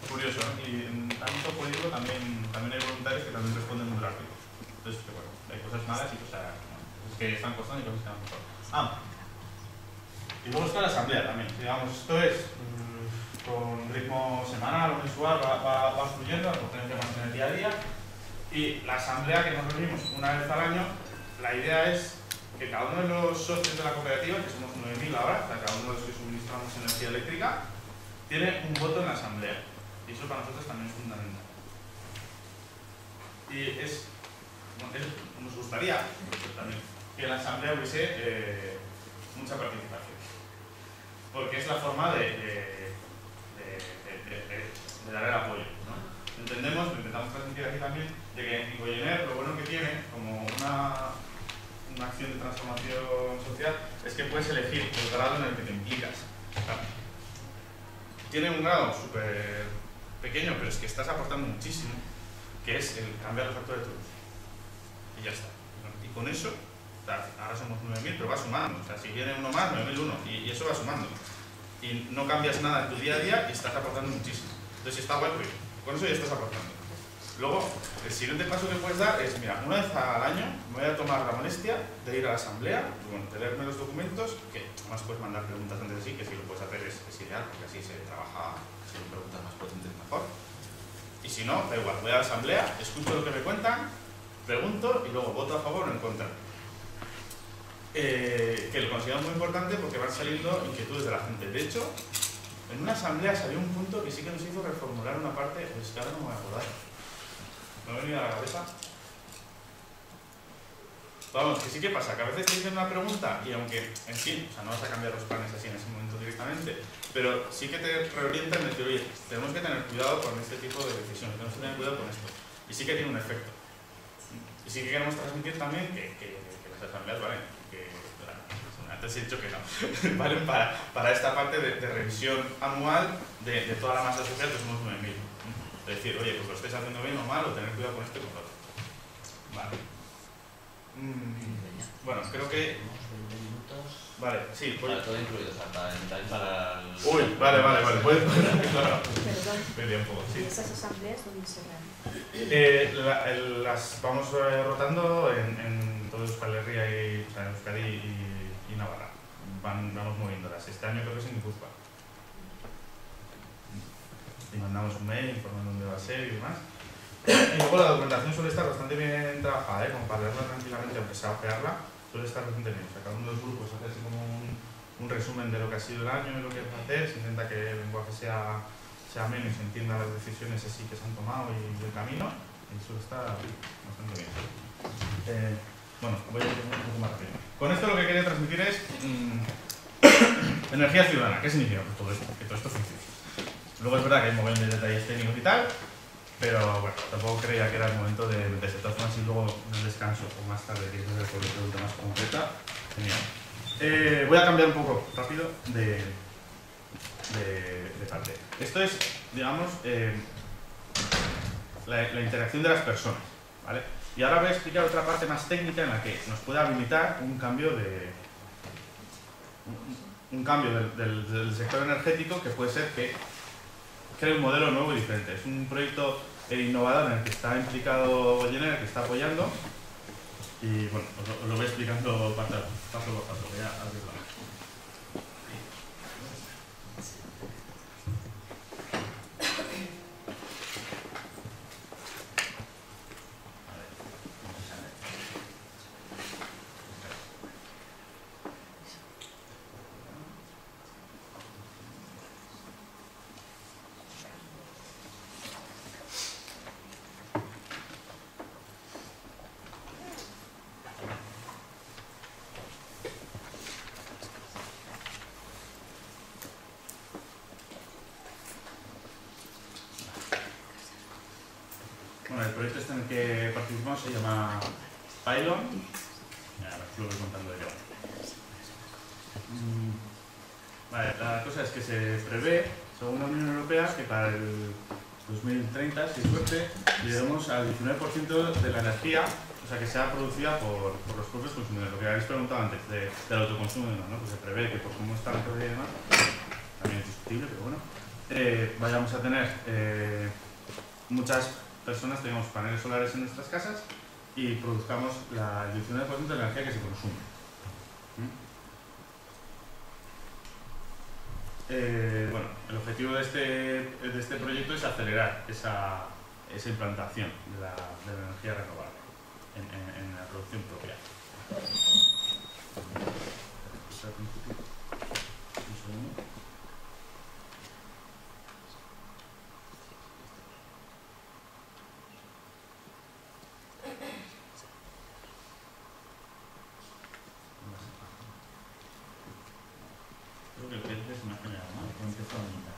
curioso, ¿no? Y en ámbito político también hay voluntarios que también responden muy rápido. Entonces, que bueno, hay cosas malas y cosas que están costando y cosas que no han costado. Y luego está la asamblea también. Digamos, esto es con ritmo semanal o mensual, va fluyendo, la potencia más en el día a día. Y la asamblea que nos reunimos una vez al año, la idea es que cada uno de los socios de la cooperativa, que somos 9.000 ahora, o sea, cada uno de los que suministramos energía eléctrica, tiene un voto en la asamblea. Y eso para nosotros también es fundamental. Y nos gustaría también que en la asamblea hubiese mucha participación. Porque es la forma de dar el apoyo, ¿no? Entendemos, lo intentamos transmitir aquí también, de que en Goyener lo bueno que tiene, como una acción de transformación social, es que puedes elegir el grado en el que te implicas. ¿Claro? Tiene un grado súper pequeño, pero es que estás aportando muchísimo, que es el cambiar los factores de tu luz. Y ya está. Y con eso ahora somos 9.000, pero va sumando. O sea, si viene uno más, 9.001, y eso va sumando. Y no cambias nada en tu día a día y estás aportando muchísimo. Entonces, está guay, porque con eso ya estás aportando. Luego, el siguiente paso que puedes dar es, mira, una vez al año me voy a tomar la molestia de ir a la asamblea, bueno, de leerme los documentos, que además puedes mandar preguntas antes de sí, que si lo puedes hacer es ideal, porque así se trabaja, si hay preguntas más potentes mejor. Y si no, da igual, voy a la asamblea, escucho lo que me cuentan, pregunto y luego voto a favor o en contra. Que lo considero muy importante porque van saliendo inquietudes de la gente. De hecho, en una asamblea salió un punto que sí que nos hizo reformular una parte, pues que ahora no me voy a acordar. ¿Me ha venido a la cabeza? Vamos, que sí que pasa, que a veces te dicen una pregunta y aunque, en fin, o sea, no vas a cambiar los planes así en ese momento directamente, pero sí que te reorientan en decir, oye, tenemos que tener cuidado con este tipo de decisiones, tenemos que tener cuidado con esto. Y sí que tiene un efecto. Y sí que queremos transmitir también que las asambleas valen, que antes he dicho que no, valen para esta parte de revisión anual de toda la masa social, que somos 9.000. Es decir, oye, pues lo estáis haciendo bien o mal, o tener cuidado con esto y con lo otro. Vale. Bueno, creo que... Vale, sí. Para todo incluido, o sea, también para el... Uy, vale. Puedes claro. Perdón. Medio un poco, ¿Y sí. esas asambleas dónde se dan? Las vamos rotando en todo Euskal Herria y, o sea, en Euskadi y Navarra. Vamos moviéndolas. Este año creo que es en Guipúzcoa. Y mandamos un mail informando dónde va a ser y demás. Y luego la documentación suele estar bastante bien trabajada, como para leerla tranquilamente, aunque sea ojearla, suele estar bastante bien. O sea, cada uno de los grupos hace así como un resumen de lo que ha sido el año y lo que va a hacer, se intenta que el lenguaje sea ameno y se entienda las decisiones así que se han tomado y el camino, y suele estar bastante bien. Bueno, voy a ir un poco más rápido. Con esto lo que quería transmitir es energía ciudadana. ¿Qué significa? Pues todo esto, que todo esto funcione. Luego es verdad que hay un montón de detalles técnicos y tal, pero bueno, tampoco creía que era el momento de meterse. De todas formas, y luego en el descanso o más tarde, que es el pregunta más concreta, genial. Voy a cambiar un poco rápido de parte. Esto es, digamos, la interacción de las personas, ¿vale? Y ahora voy a explicar otra parte más técnica en la que nos puede habilitar un cambio del sector energético, que puede ser que cree un modelo nuevo y diferente. Es un proyecto innovador en el que está implicado Goyener, que está apoyando, y bueno, os lo voy explicando paso por paso. Voy a abrirlo. Bueno, el proyecto este en el que participamos se llama Pylon. Ya, os lo voy contando yo. Vale, la cosa es que se prevé, según la Unión Europea, que para el 2030, si suerte, lleguemos al 19% de la energía, o sea, que sea producida por los propios consumidores. Lo que habéis preguntado antes del autoconsumo, ¿no? Pues se prevé que por cómo está la energía y demás, también es discutible, pero bueno, vayamos a tener muchas personas, tengamos paneles solares en nuestras casas y produzcamos el 19% de la energía que se consume. Bueno, el objetivo de este proyecto es acelerar esa implantación de la energía renovable en la producción propia. Un segundo. Creo que el PDF es más general, ¿no? Que empiezo a mitad.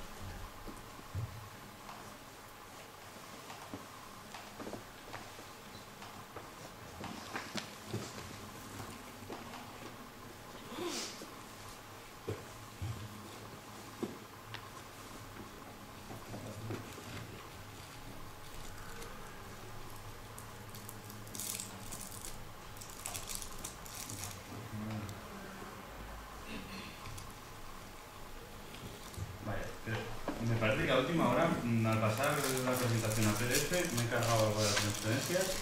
algo de las transferencias,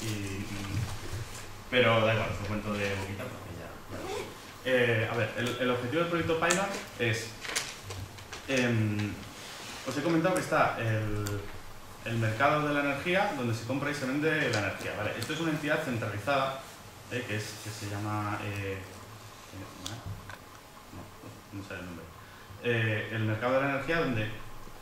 pero da igual, os lo cuento de boquita porque ya. A ver, el objetivo del proyecto Pylon es... os he comentado que está el mercado de la energía, donde se compra y se vende la energía. ¿Vale? Esto es una entidad centralizada que se llama... no sé el nombre. El mercado de la energía, donde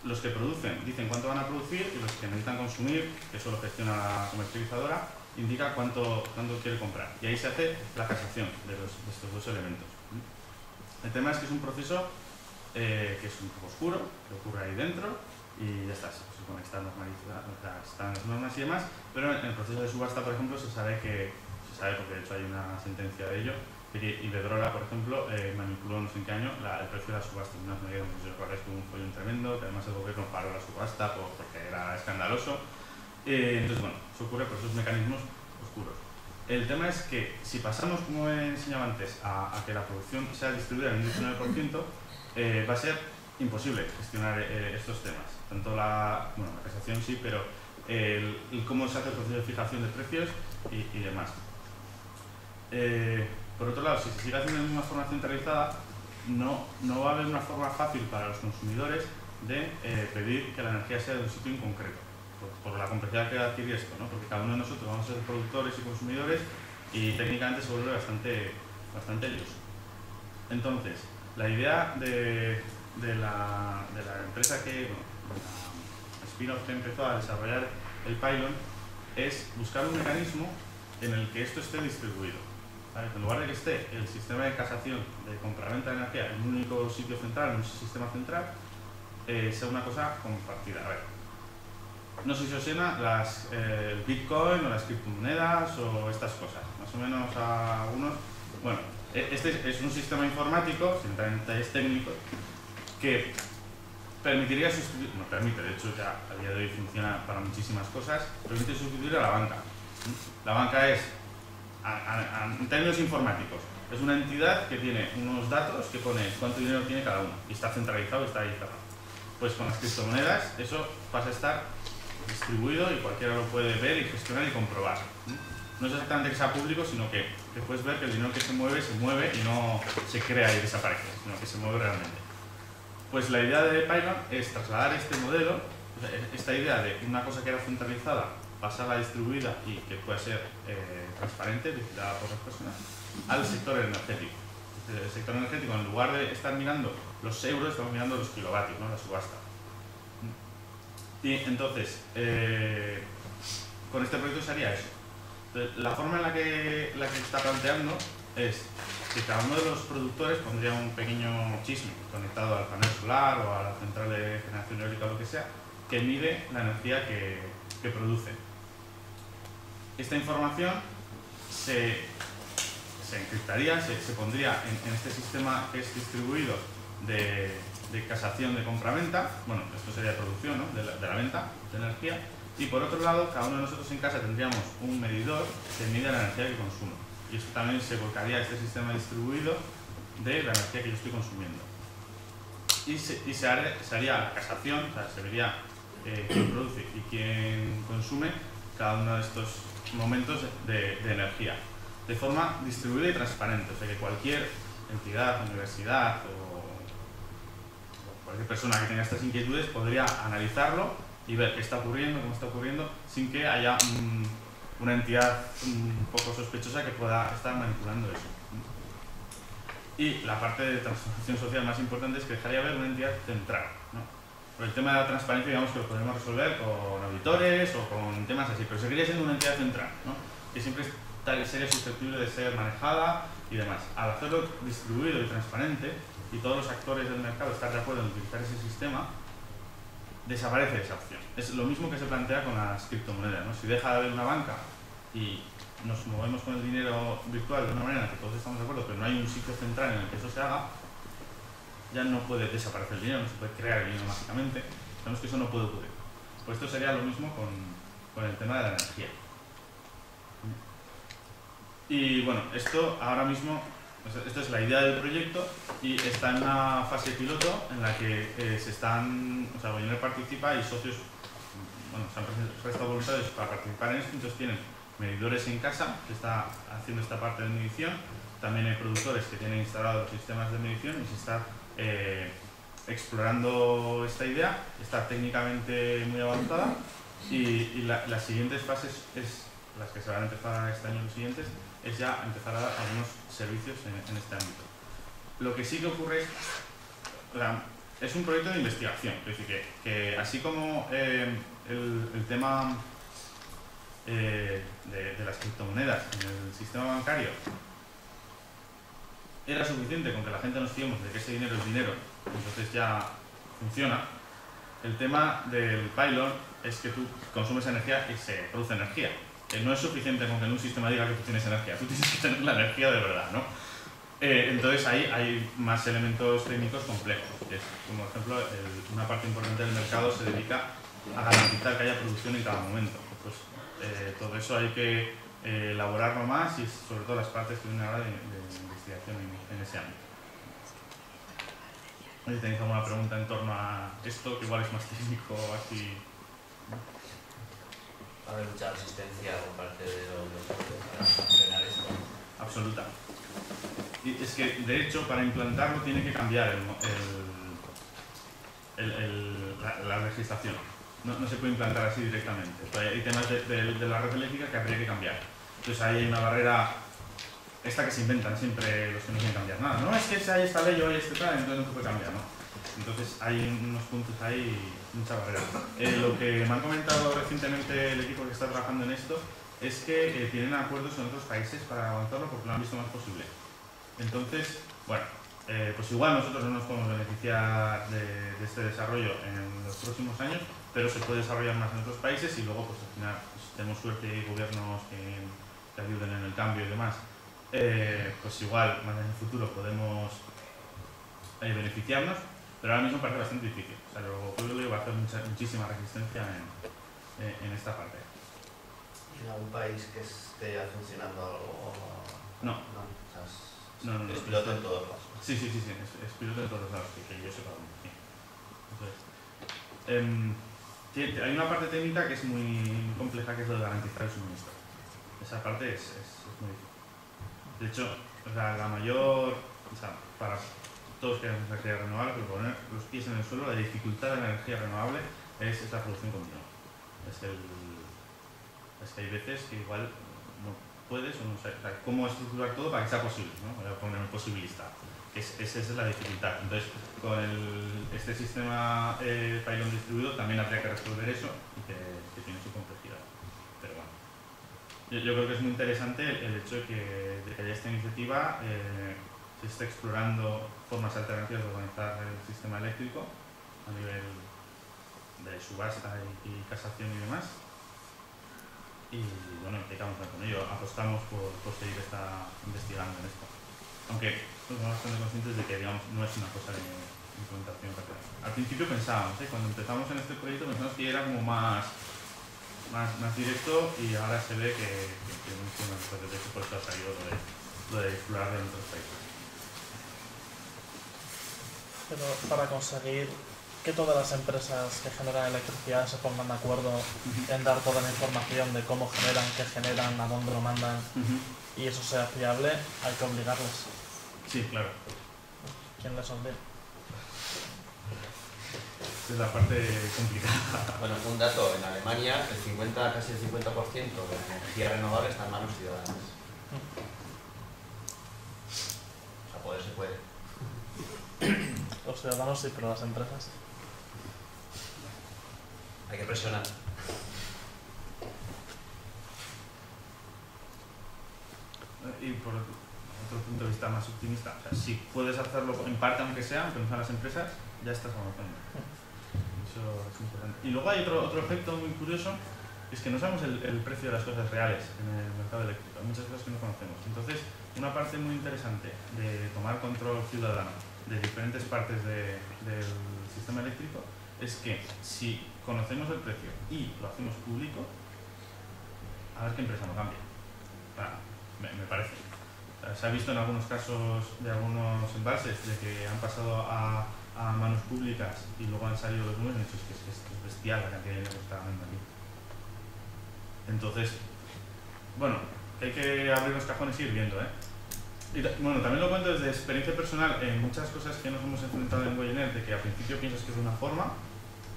los que producen dicen cuánto van a producir y los que necesitan consumir, que eso lo gestiona la comercializadora, indica cuánto quiere comprar. Y ahí se hace la casación de estos dos elementos. El tema es que es un proceso que es un poco oscuro, que ocurre ahí dentro y ya está, se supone que están las normas y demás, pero en el proceso de subasta, por ejemplo, se sabe porque de hecho hay una sentencia de ello, que Iberdrola, por ejemplo, manipuló no sé en qué año el precio de la subasta, unas medidas, no sé si recordáis, que hubo un follón tremendo, que además el gobierno paró la subasta porque era escandaloso. Entonces, bueno, eso ocurre por esos mecanismos oscuros. El tema es que si pasamos, como he enseñado antes, a que la producción sea distribuida en un 19%, va a ser imposible gestionar estos temas. Tanto la casación sí, pero el cómo se hace el proceso de fijación de precios y demás. Por otro lado, si se sigue haciendo de una forma centralizada, no va a haber una forma fácil para los consumidores de pedir que la energía sea de un sitio en concreto, por la complejidad que adquiere esto, ¿no? Porque cada uno de nosotros vamos a ser productores y consumidores y técnicamente se vuelve bastante lioso. Entonces, la idea de la empresa la spin-off que empezó a desarrollar el Pylon es buscar un mecanismo en el que esto esté distribuido. ¿Vale? En lugar de que esté el sistema de casación de compraventa de energía en un único sitio central, en un sistema central, sea una cosa compartida. A ver, no sé si os suena el Bitcoin o las criptomonedas o estas cosas, más o menos a algunos. Bueno, este es un sistema informático, sin entrar en detalles técnicos, que permitiría sustituir, no permite, de hecho ya a día de hoy funciona para muchísimas cosas, permite sustituir a la banca. La banca es, en términos informáticos, es una entidad que tiene unos datos que pone cuánto dinero tiene cada uno y está centralizado y está ahí cerrado. Pues con las criptomonedas eso pasa a estar distribuido y cualquiera lo puede ver y gestionar y comprobar. No es exactamente que sea público, sino que puedes ver que el dinero que se mueve y no se crea y desaparece, sino que se mueve realmente. Pues la idea de Pylon es trasladar este modelo, esta idea de una cosa que era centralizada, pasarla distribuida y que pueda ser transparente, vigilada por las personas, al sector energético. El sector energético, en lugar de estar mirando los euros, estamos mirando los kilovatios, ¿no? La subasta. Y entonces, con este proyecto se haría eso. Entonces, la forma en la que está planteando es que cada uno de los productores pondría un pequeño chisme conectado al panel solar o a la central de generación eólica o lo que sea, que mide la energía que produce. Esta información se encriptaría, se pondría en este sistema que es distribuido de casación de compra-venta. Bueno, esto sería producción, ¿no? de la venta de energía. Y por otro lado, cada uno de nosotros en casa tendríamos un medidor que mide la energía que consumo. Y esto también se volcaría a este sistema distribuido de la energía que yo estoy consumiendo. Y se haría la casación, o sea, se vería quién produce y quién consume cada uno de estos momentos de energía, de forma distribuida y transparente. O sea, que cualquier entidad, universidad o cualquier persona que tenga estas inquietudes podría analizarlo y ver qué está ocurriendo, cómo está ocurriendo, sin que haya una entidad un poco sospechosa que pueda estar manipulando eso. Y la parte de transformación social más importante es que dejaría haber una entidad central, ¿no? Por el tema de la transparencia, digamos que lo podemos resolver con auditores o con temas así, pero seguiría siendo una entidad central, ¿no? Que siempre sería susceptible de ser manejada y demás. Al hacerlo distribuido y transparente, y todos los actores del mercado están de acuerdo en utilizar ese sistema, desaparece esa opción. Es lo mismo que se plantea con las criptomonedas, ¿no? Si deja de haber una banca y nos movemos con el dinero virtual de una manera en la que todos estamos de acuerdo, pero no hay un sitio central en el que eso se haga, ya no puede desaparecer el dinero, no se puede crear el dinero mágicamente. Sabemos que eso no puede ocurrir. Pues esto sería lo mismo con el tema de la energía. Y bueno, esto ahora mismo, esta es la idea del proyecto y está en una fase piloto en la que Goiner participa y socios bueno, se han prestado voluntarios para participar en esto, entonces tienen medidores en casa que está haciendo esta parte de medición, también hay productores que tienen instalados sistemas de medición y se está explorando esta idea, está técnicamente muy avanzada y las siguientes fases, las que se van a empezar este año y los siguientes, es ya empezar a dar algunos servicios en este ámbito. Lo que sí que ocurre es un proyecto de investigación, es decir, que así como el tema de las criptomonedas en el sistema bancario era suficiente con que la gente nos fiemos de que ese dinero es dinero, entonces ya funciona. El tema del pylon es que tú consumes energía y se produce energía. No es suficiente con que en un sistema diga que tú tienes energía, tú tienes que tener la energía de verdad, ¿no? Entonces ahí hay más elementos técnicos complejos, que es, como por ejemplo, una parte importante del mercado se dedica a garantizar que haya producción en cada momento. Pues todo eso hay que elaborarlo más y sobre todo las partes que vienen ahora de investigación en ese ámbito. Si tenéis alguna pregunta en torno a esto, que igual es más técnico o así. Va a haber mucha resistencia por parte de los para frenar esto. Absoluta. Y es que, de hecho, para implantarlo tiene que cambiar la legislación. No se puede implantar así directamente. Hay temas de la red eléctrica que habría que cambiar. Entonces ahí hay una barrera, esta que se inventan siempre los que no quieren cambiar nada. No es que hay esta ley o hay este tal, entonces no se puede cambiar, ¿no? Entonces hay unos puntos ahí, mucha barrera. Lo que me han comentado recientemente el equipo que está trabajando en esto es que tienen acuerdos con otros países para avanzarlo porque lo han visto más posible. Entonces, bueno, pues igual nosotros no nos podemos beneficiar de este desarrollo en los próximos años, pero se puede desarrollar más en otros países y luego pues al final pues, tenemos suerte y gobiernos que ayuden en el cambio y demás. Pues igual más en el futuro podemos beneficiarnos, pero ahora mismo parece bastante difícil. O sea, luego va a hacer muchísima resistencia en esta parte. ¿En algún país que esté funcionando algo? No. No, es piloto en todos lados. Sí, es piloto en todos los lados, que yo sepa. Sí. Entonces, hay una parte técnica que es muy compleja, que es lo de garantizar el suministro. Esa parte es muy difícil. De hecho, la mayor, para todos que queremos energía renovable, pero poner los pies en el suelo, la dificultad de la energía renovable es la producción continua. Es que hay veces que igual no puedes o no sabes cómo estructurar todo para que sea posible, ¿no? Voy a poner un posibilista. Esa es la dificultad. Entonces, con este sistema pylon distribuido también habría que resolver eso y que tiene su complejidad. Pero bueno, yo creo que es muy interesante el hecho de que haya esta iniciativa, se esté explorando formas alternativas de organizar el sistema eléctrico a nivel de subasta y casación y demás. Y bueno, implicamos con ello, apostamos por seguir investigando en esto. Aunque somos bastante conscientes de que digamos, no es una cosa de implementación rápida. Al principio pensábamos, cuando empezamos en este proyecto pensamos que era como más directo y ahora se ve que no funciona después de eso, por eso ha salido lo de explorar en otros países. Pero para conseguir que todas las empresas que generan electricidad se pongan de acuerdo en dar toda la información de cómo generan, qué generan, a dónde lo mandan y eso sea fiable, hay que obligarles. Sí, claro. ¿Quién les obliga? Es la parte complicada. Bueno, un dato, en Alemania casi el 50% de la energía renovable está en manos ciudadanas. O sea, poder se puede. Los ciudadanos sí, pero las empresas. Hay que presionar. Y por otro punto de vista más optimista, o sea, si puedes hacerlo en parte aunque sea, aunque no sean las empresas, ya estás avanzando. Eso es importante. Y luego hay otro efecto muy curioso, es que no sabemos el precio de las cosas reales en el mercado eléctrico. Hay muchas cosas que no conocemos. Entonces, una parte muy interesante de tomar control ciudadano de diferentes partes del sistema eléctrico es que si conocemos el precio y lo hacemos público, a ver qué empresa no cambia. Me parece. Se ha visto en algunos casos de algunos embalses de que han pasado a a manos públicas y luego han salido los números y han dicho que es bestial la cantidad de dinero que está ganando aquí. Entonces, bueno, hay que abrir los cajones y ir viendo, ¿eh? Y bueno, también lo cuento desde experiencia personal en muchas cosas que nos hemos enfrentado en Goyener, de que al principio piensas que es de una forma,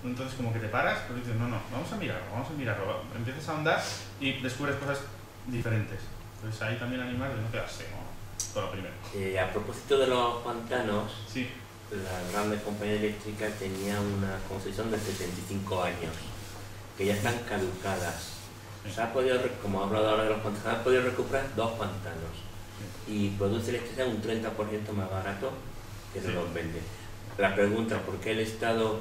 entonces como que te paras, pero dices, no, vamos a mirarlo, empiezas a ahondar y descubres cosas diferentes. Entonces ahí también animar de no quedarse, ¿no? Con lo primero. A propósito de los pantanos, Sí. la grande compañía eléctrica tenía una concesión de 75 años, que ya están caducadas. Se ha podido, como he hablado ahora de los pantanos, se ha podido recuperar 2 pantanos y produce electricidad un 30% más barato que no los vende. La pregunta, ¿por qué el Estado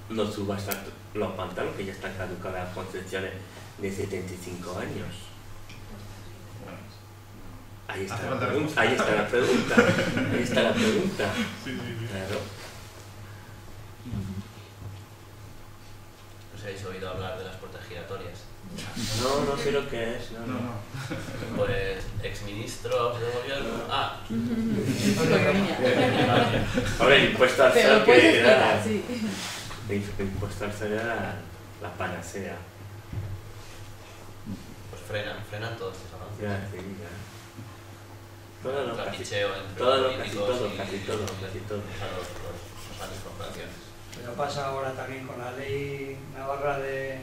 no subasta los pantanos que ya están caducadas las concesiones de 75 años? Ahí está la pregunta, ahí está la pregunta, ahí está la pregunta. Sí. Claro. ¿No os habéis oído hablar de las puertas giratorias? No sé lo que es. No. Pues exministros del gobierno. Ahora el impuesto al Pero sal lo puedes que era. explicar, sí. El impuesto al sal era la panacea. Pues frenan todos esos avances. Ya, sí, ya. Todo lo, casi Trapicheo entre todo, políticos y casi todo. o sea, los grandes corporaciones. Pero pasa ahora también con la ley navarra de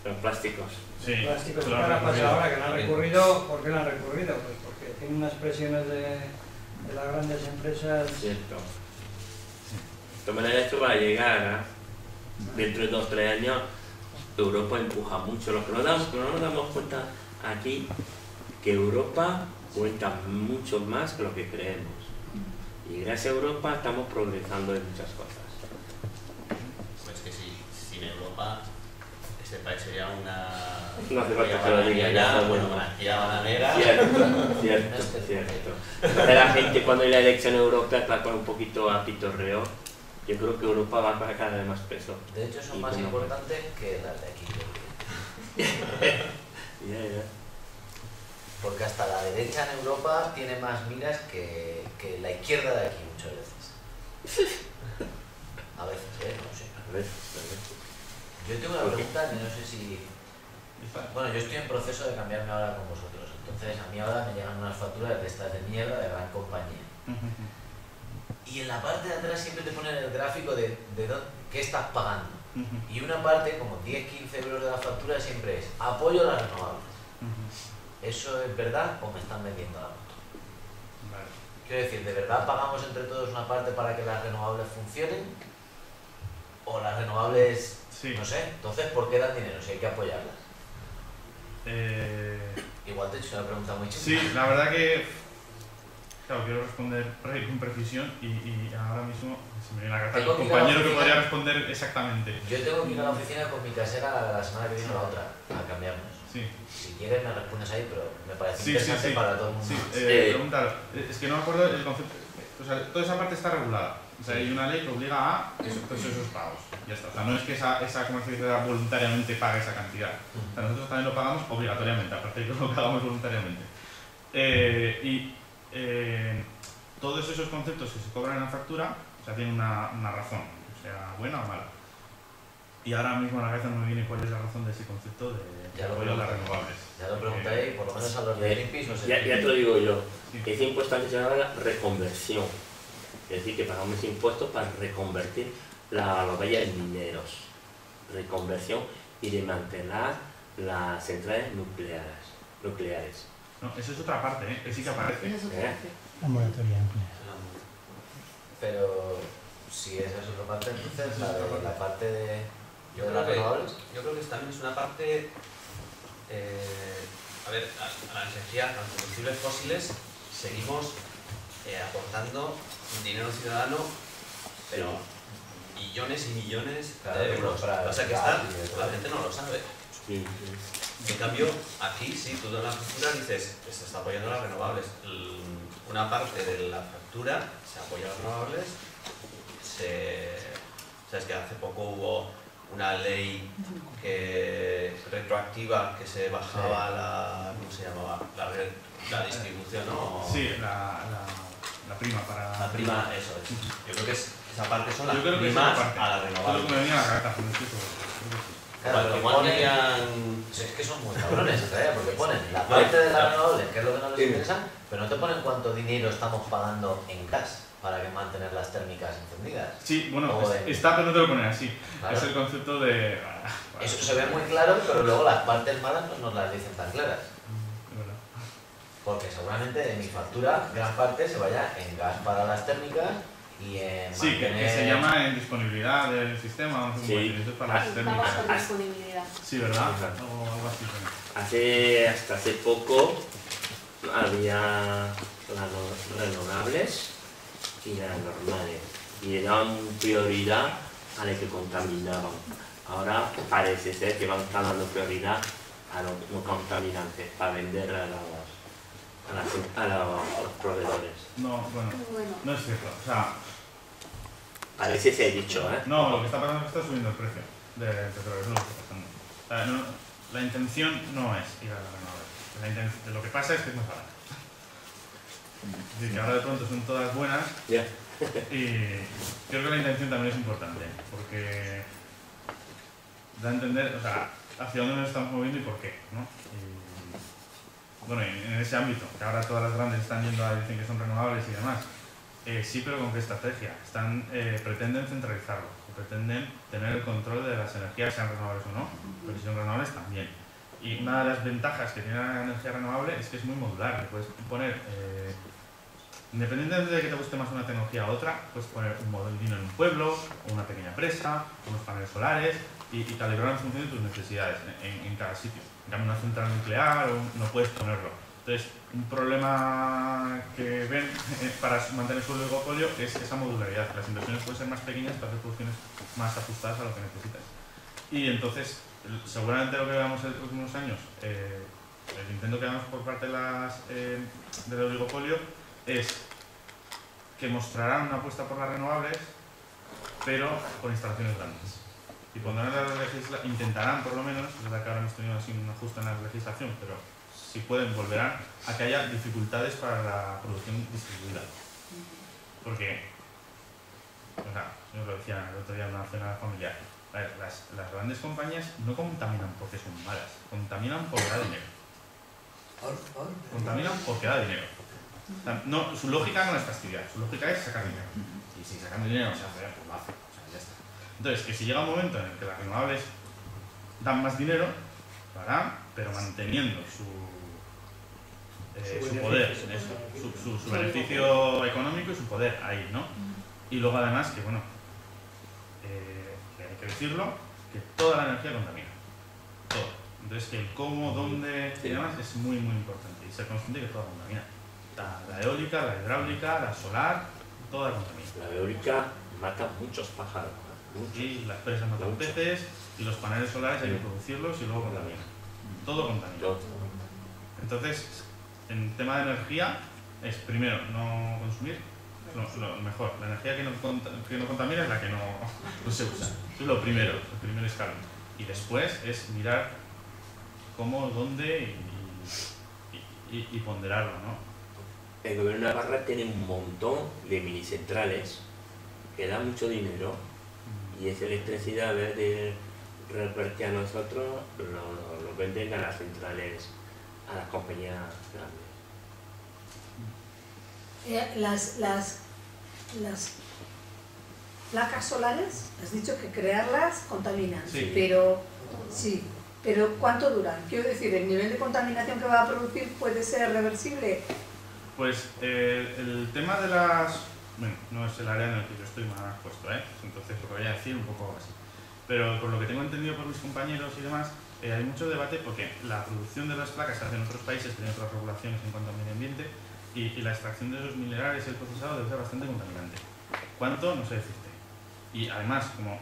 Los plásticos. Sí. plásticos. ¿Qué Lo han ha pasado recurrido. ahora? Que no han recurrido. ¿Por qué no han recurrido? Pues porque tienen unas presiones de las grandes empresas. Cierto. De todas maneras, esto va a llegar dentro de 2 o 3 años. Europa empuja mucho. Lo que no nos damos cuenta aquí, que Europa cuenta mucho más que lo que creemos. Y gracias a Europa estamos progresando en muchas cosas. Pues que si sin Europa este país sería una... No hace falta que lo diga, ya. Bueno, monarquía bananera. Cierto. Entonces la gente cuando hay la elección europea está con un poquito a pitorreo. Yo creo que Europa va a coger cada vez más peso. De hecho son Y más bueno, importantes que las de aquí. Ya. Porque hasta la derecha en Europa tiene más miras que la izquierda de aquí muchas veces. A veces, no sé. A ver. Yo tengo una pregunta que no sé si... Bueno, yo estoy en proceso de cambiarme ahora con vosotros. Entonces a mí ahora me llegan unas facturas de estas de mierda de gran compañía. Y en la parte de atrás siempre te ponen el gráfico de qué estás pagando. Y una parte, como 10-15 euros de la factura, siempre es apoyo a las renovables. ¿Eso es verdad o me están vendiendo la moto? Vale. Quiero decir, ¿de verdad pagamos entre todos una parte para que las renovables funcionen? ¿O las renovables, Sí. no sé, entonces por qué dan dinero si hay que apoyarlas? Eh, Igual te he hecho una pregunta muy chula. Sí, la verdad que, claro, quiero responder con precisión y ahora mismo se me viene a la cabeza Tengo el que ir a la compañero que oficina. podría responder exactamente. Yo tengo que ir a la oficina con mi casera la semana que viene o la otra a cambiarnos. Sí, Si quieres me respondes ahí, pero me parece Sí, interesante sí. para todo el mundo. sí, Sí. preguntar. Es que no me acuerdo el concepto. O sea, toda esa parte está regulada. O sea, hay una ley que obliga a esos pagos. Ya está. O sea, no es que esa comercializadora voluntariamente pague esa cantidad. O sea, nosotros también lo pagamos obligatoriamente, aparte de que lo pagamos voluntariamente. Todos esos conceptos que se cobran en la factura, o sea, tienen una razón, sea buena o mala. Y ahora mismo a la cabeza no me viene cuál es la razón de ese concepto de Ya lo apoyo a las pregunté. renovables. Ya lo pregunté y por lo menos a los de Greenpeace no sé. Ya te lo digo yo. Sí. Ese impuesto antes se llamaba la reconversión. Es decir, que pagamos impuestos para reconvertir los valles en mineros. Reconversión y desmantelar las centrales nucleares. No, eso es otra parte, que sí que aparece. Esa es otra parte. La moratoria amplia. Pero si esa es otra parte, entonces la parte de las renovables. Yo creo que también es una parte, a ver, a la energía, a los combustibles fósiles, seguimos aportando dinero ciudadano, pero millones y millones Claro, de euros. para O sea que gas está, y de todo. la gente no lo sabe. Sí. En cambio, aquí sí, tú en la factura dices que se está apoyando a las renovables. Una parte de la factura se apoya a las renovables. Sabes que hace poco hubo una ley retroactiva que se bajaba la, ¿cómo se llamaba? La distribución, ¿no? Sí, la prima para... La prima, eso es. Yo creo que esa Esa parte son las Yo creo que primas esa parte. a la Todo lo renovable. que me venía a la cabeza, pero estoy seguro. Creo que sí. Claro, pero Igual ponen, querían... es que son muy cabrones en realidad, porque ponen la parte de la renovable, que es lo que no les interesa, pero no te ponen cuánto dinero estamos pagando en gas para que mantener las térmicas encendidas. Sí, bueno, O en- está, pero no te lo ponen así. Claro. Es el concepto de... Eso se ve muy claro, pero luego las partes malas no nos las dicen tan claras. Es verdad. Porque seguramente de mi factura gran parte se vaya en gas para las térmicas y en Sí, que se llama en disponibilidad del sistema, no sé cómo Sí. decir, eso es para las Vamos térmicas. por disponibilidad. Sí, ¿verdad? Exacto. O algo así. ¿no? Hasta hace poco había las renovables y las normales y daban prioridad a las que contaminaban. Ahora parece ser que van a estar dando prioridad a los no contaminantes para vender a los proveedores. No, bueno, Bueno, no es cierto. O sea, Parece ser dicho, ¿eh? no, lo que está pasando es que está subiendo el precio del petróleo, eso es lo que está pasando. O sea, la intención no es ir a la renovable. Lo que pasa es que es más barata. Es decir, que ahora de pronto son todas buenas Ya. y creo que la intención también es importante, porque da a entender, o sea, hacia dónde nos estamos moviendo y por qué, ¿no? Y, bueno, en ese ámbito, que ahora todas las grandes están yendo a decir que son renovables y demás, sí, pero ¿con qué estrategia? Pretenden centralizarlo, pretenden tener el control de las energías, sean renovables o no, pero si son renovables también. Y una de las ventajas que tiene la energía renovable es que es muy modular, le puedes poner, independientemente de que te guste más una tecnología u otra, puedes poner un molino en un pueblo, o una pequeña presa, unos paneles solares y calibrar en función de tus necesidades en cada sitio. En cambio, una central nuclear no puedes ponerlo. Entonces, un problema que ven para mantener su oligopolio es esa modularidad. Las inversiones pueden ser más pequeñas para hacer producciones más ajustadas a lo que necesitas. Y entonces, seguramente lo que veamos en los próximos años, el intento que hagamos por parte del oligopolio es que mostrarán una apuesta por las renovables, pero con instalaciones grandes. Y intentarán, por lo menos, es verdad que ahora hemos tenido así un ajuste en la legislación, pero si pueden, volverán a que haya dificultades para la producción distribuida. Porque, o sea, yo lo decía el otro día en una cena familiar, a ver, las grandes compañías no contaminan porque son malas, contaminan porque da dinero. Contaminan porque da dinero. O sea, no, su lógica no es fastidiar, su lógica es sacar dinero. Y si sacan dinero se hace, pues lo hace. O sea, ya está. Entonces, que si llega un momento en el que las renovables dan más dinero, lo harán, pero manteniendo su poder, su beneficio económico y su poder ahí, ¿no? Y luego además que, bueno, que hay que decirlo, que toda la energía contamina. Todo. Entonces, que el cómo, dónde y demás es muy, muy importante. Y ser consciente que toda contamina. La eólica, la hidráulica, la solar, toda contamina. La eólica mata muchos pájaros. Y las presas matan peces, y los paneles solares hay que producirlos y luego contaminan. Todo contamina. Entonces, en tema de energía, es primero no consumir, lo mejor. La energía que no contamina es la que no se usa. Eso es lo primero, el primer escalón. Y después es mirar cómo, dónde y ponderarlo, ¿no? El gobierno de Navarra tiene un montón de minicentrales que dan mucho dinero y esa electricidad, en vez de repartir a nosotros, lo venden a las centrales, a las compañías grandes. Las placas solares, has dicho que crearlas contaminan, Sí. pero ¿cuánto duran? Quiero decir, ¿el nivel de contaminación que va a producir puede ser reversible? Pues el tema de las... Bueno, no es el área en el que yo estoy más puesto, entonces lo voy a decir un poco así. Pero por lo que tengo entendido por mis compañeros y demás, hay mucho debate porque la producción de las placas se hace en otros países, tiene otras regulaciones en cuanto al medio ambiente, y la extracción de esos minerales y el procesado debe ser bastante contaminante. ¿Cuánto? No sé decirte. Y además, como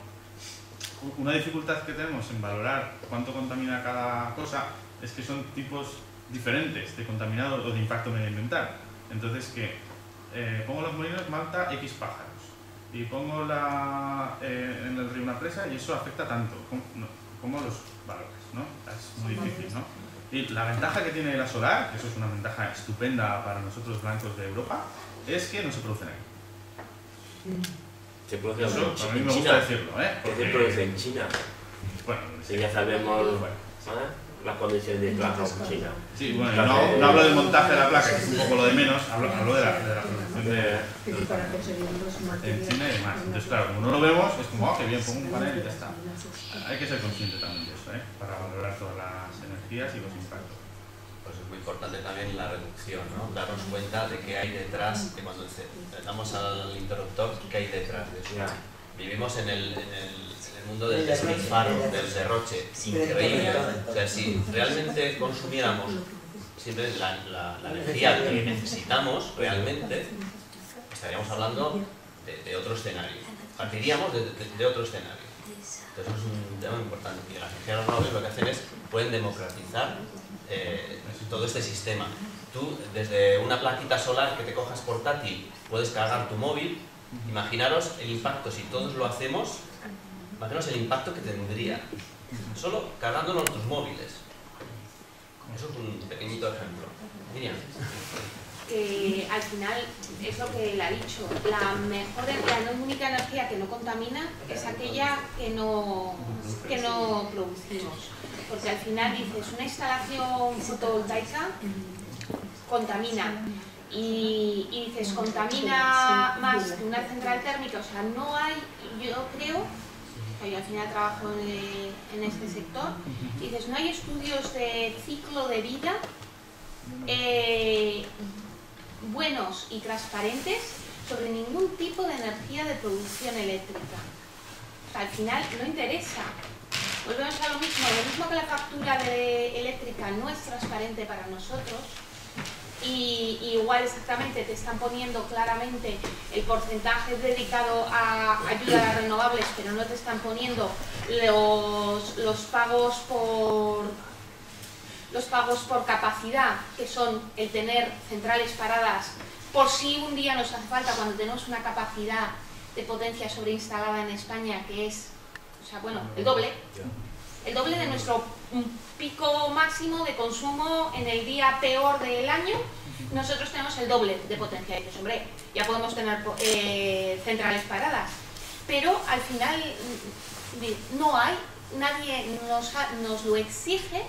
una dificultad que tenemos en valorar cuánto contamina cada cosa es que son tipos diferentes de contaminado o de impacto medioambiental. Entonces, pongo los molinos, mata X pájaros, y pongo en el río una presa y eso afecta tanto. ¿Cómo los valores? ¿No? Es muy difícil, ¿no? Y la ventaja que tiene la solar, que eso es una ventaja estupenda para nosotros blancos de Europa, es que no se produce ahí. Se produce Eso a mí me en gusta China. decirlo, ¿eh? Se Porque, produce en China. bueno, Sí, ya sabemos las condiciones de trabajo en China. sí, bueno, no hablo del montaje de la placa, que es un poco lo de menos, hablo de la producción en China y demás. Entonces, claro, como no lo vemos, es como, oh, qué bien, pongo un panel y ya está. Hay que ser consciente también de eso, ¿eh? Para valorar todas las energías y los impactos. Pues es muy importante también la reducción, ¿no? Darnos cuenta de qué hay detrás, de cuando damos al interruptor, qué hay detrás de eso. Vivimos en el mundo del despilfarro, del derroche, increíble. O sea, si realmente consumiéramos siempre la energía que necesitamos realmente, estaríamos hablando de otro escenario. Partiríamos de otro escenario. Entonces es un tema importante. Y las energías renovables lo que hacen es, pueden democratizar todo este sistema. Tú, desde una plaquita solar que te cojas portátil, puedes cargar tu móvil. Imaginaros el impacto, si todos lo hacemos, imaginaos el impacto que tendría solo cargando nuestros móviles. Eso es un pequeñito ejemplo. Miriam. Que al final es lo que él ha dicho, la única energía que no contamina es aquella que no producimos, porque al final dices, una instalación fotovoltaica contamina y dices, contamina más que una central térmica, o sea, no hay, yo creo, yo al final trabajo en este sector, dices, no hay estudios de ciclo de vida buenos y transparentes sobre ningún tipo de energía de producción eléctrica. O sea, al final no interesa. Volvemos a lo mismo que la factura eléctrica no es transparente para nosotros, y igual exactamente te están poniendo claramente el porcentaje dedicado a ayuda a las renovables, pero no te están poniendo los pagos por capacidad, que son el tener centrales paradas por si un día nos hace falta, cuando tenemos una capacidad de potencia sobreinstalada en España que es, o sea, bueno, el doble de nuestro pico máximo de consumo en el día peor del año. Nosotros tenemos el doble de potencia. Y dices, hombre, ya podemos tener centrales paradas, pero al final no hay, nadie nos lo exige.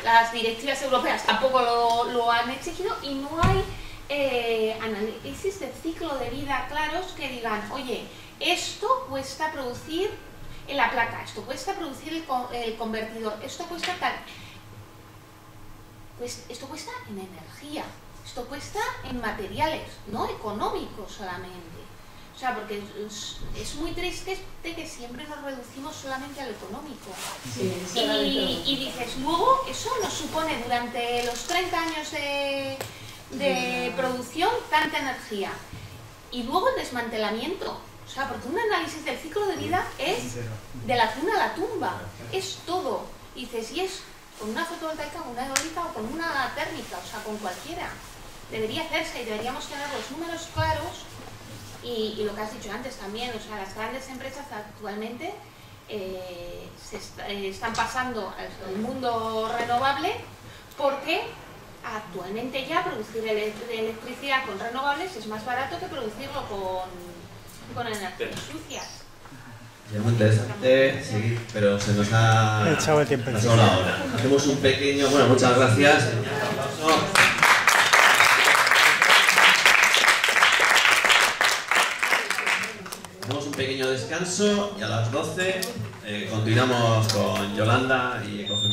Las directivas europeas tampoco lo han exigido, y no hay análisis de ciclo de vida claros que digan, oye, esto cuesta producir en la placa, esto cuesta producir el convertidor, esto cuesta tal. Pues esto cuesta en energía, esto cuesta en materiales, no económicos solamente. O sea, porque es muy triste que siempre nos reducimos solamente a lo económico. Sí, y dices, luego eso nos supone durante los 30 años de producción tanta energía. Y luego el desmantelamiento. O sea, porque un análisis del ciclo de vida es de la cuna a la tumba. Es todo. Y dices, y es con una fotovoltaica, con una eólica o con una térmica, o sea, con cualquiera. Debería hacerse y deberíamos tener los números claros. Y lo que has dicho antes también, o sea, las grandes empresas actualmente están pasando al mundo renovable, porque actualmente ya producir electricidad con renovables es más barato que producirlo con energías sucias. Es muy interesante seguir, pero se nos ha echado el tiempo. pasado la hora. Hacemos un pequeño, bueno, muchas gracias. Hacemos un pequeño descanso y a las 12 continuamos con Yolanda y Ecoflor.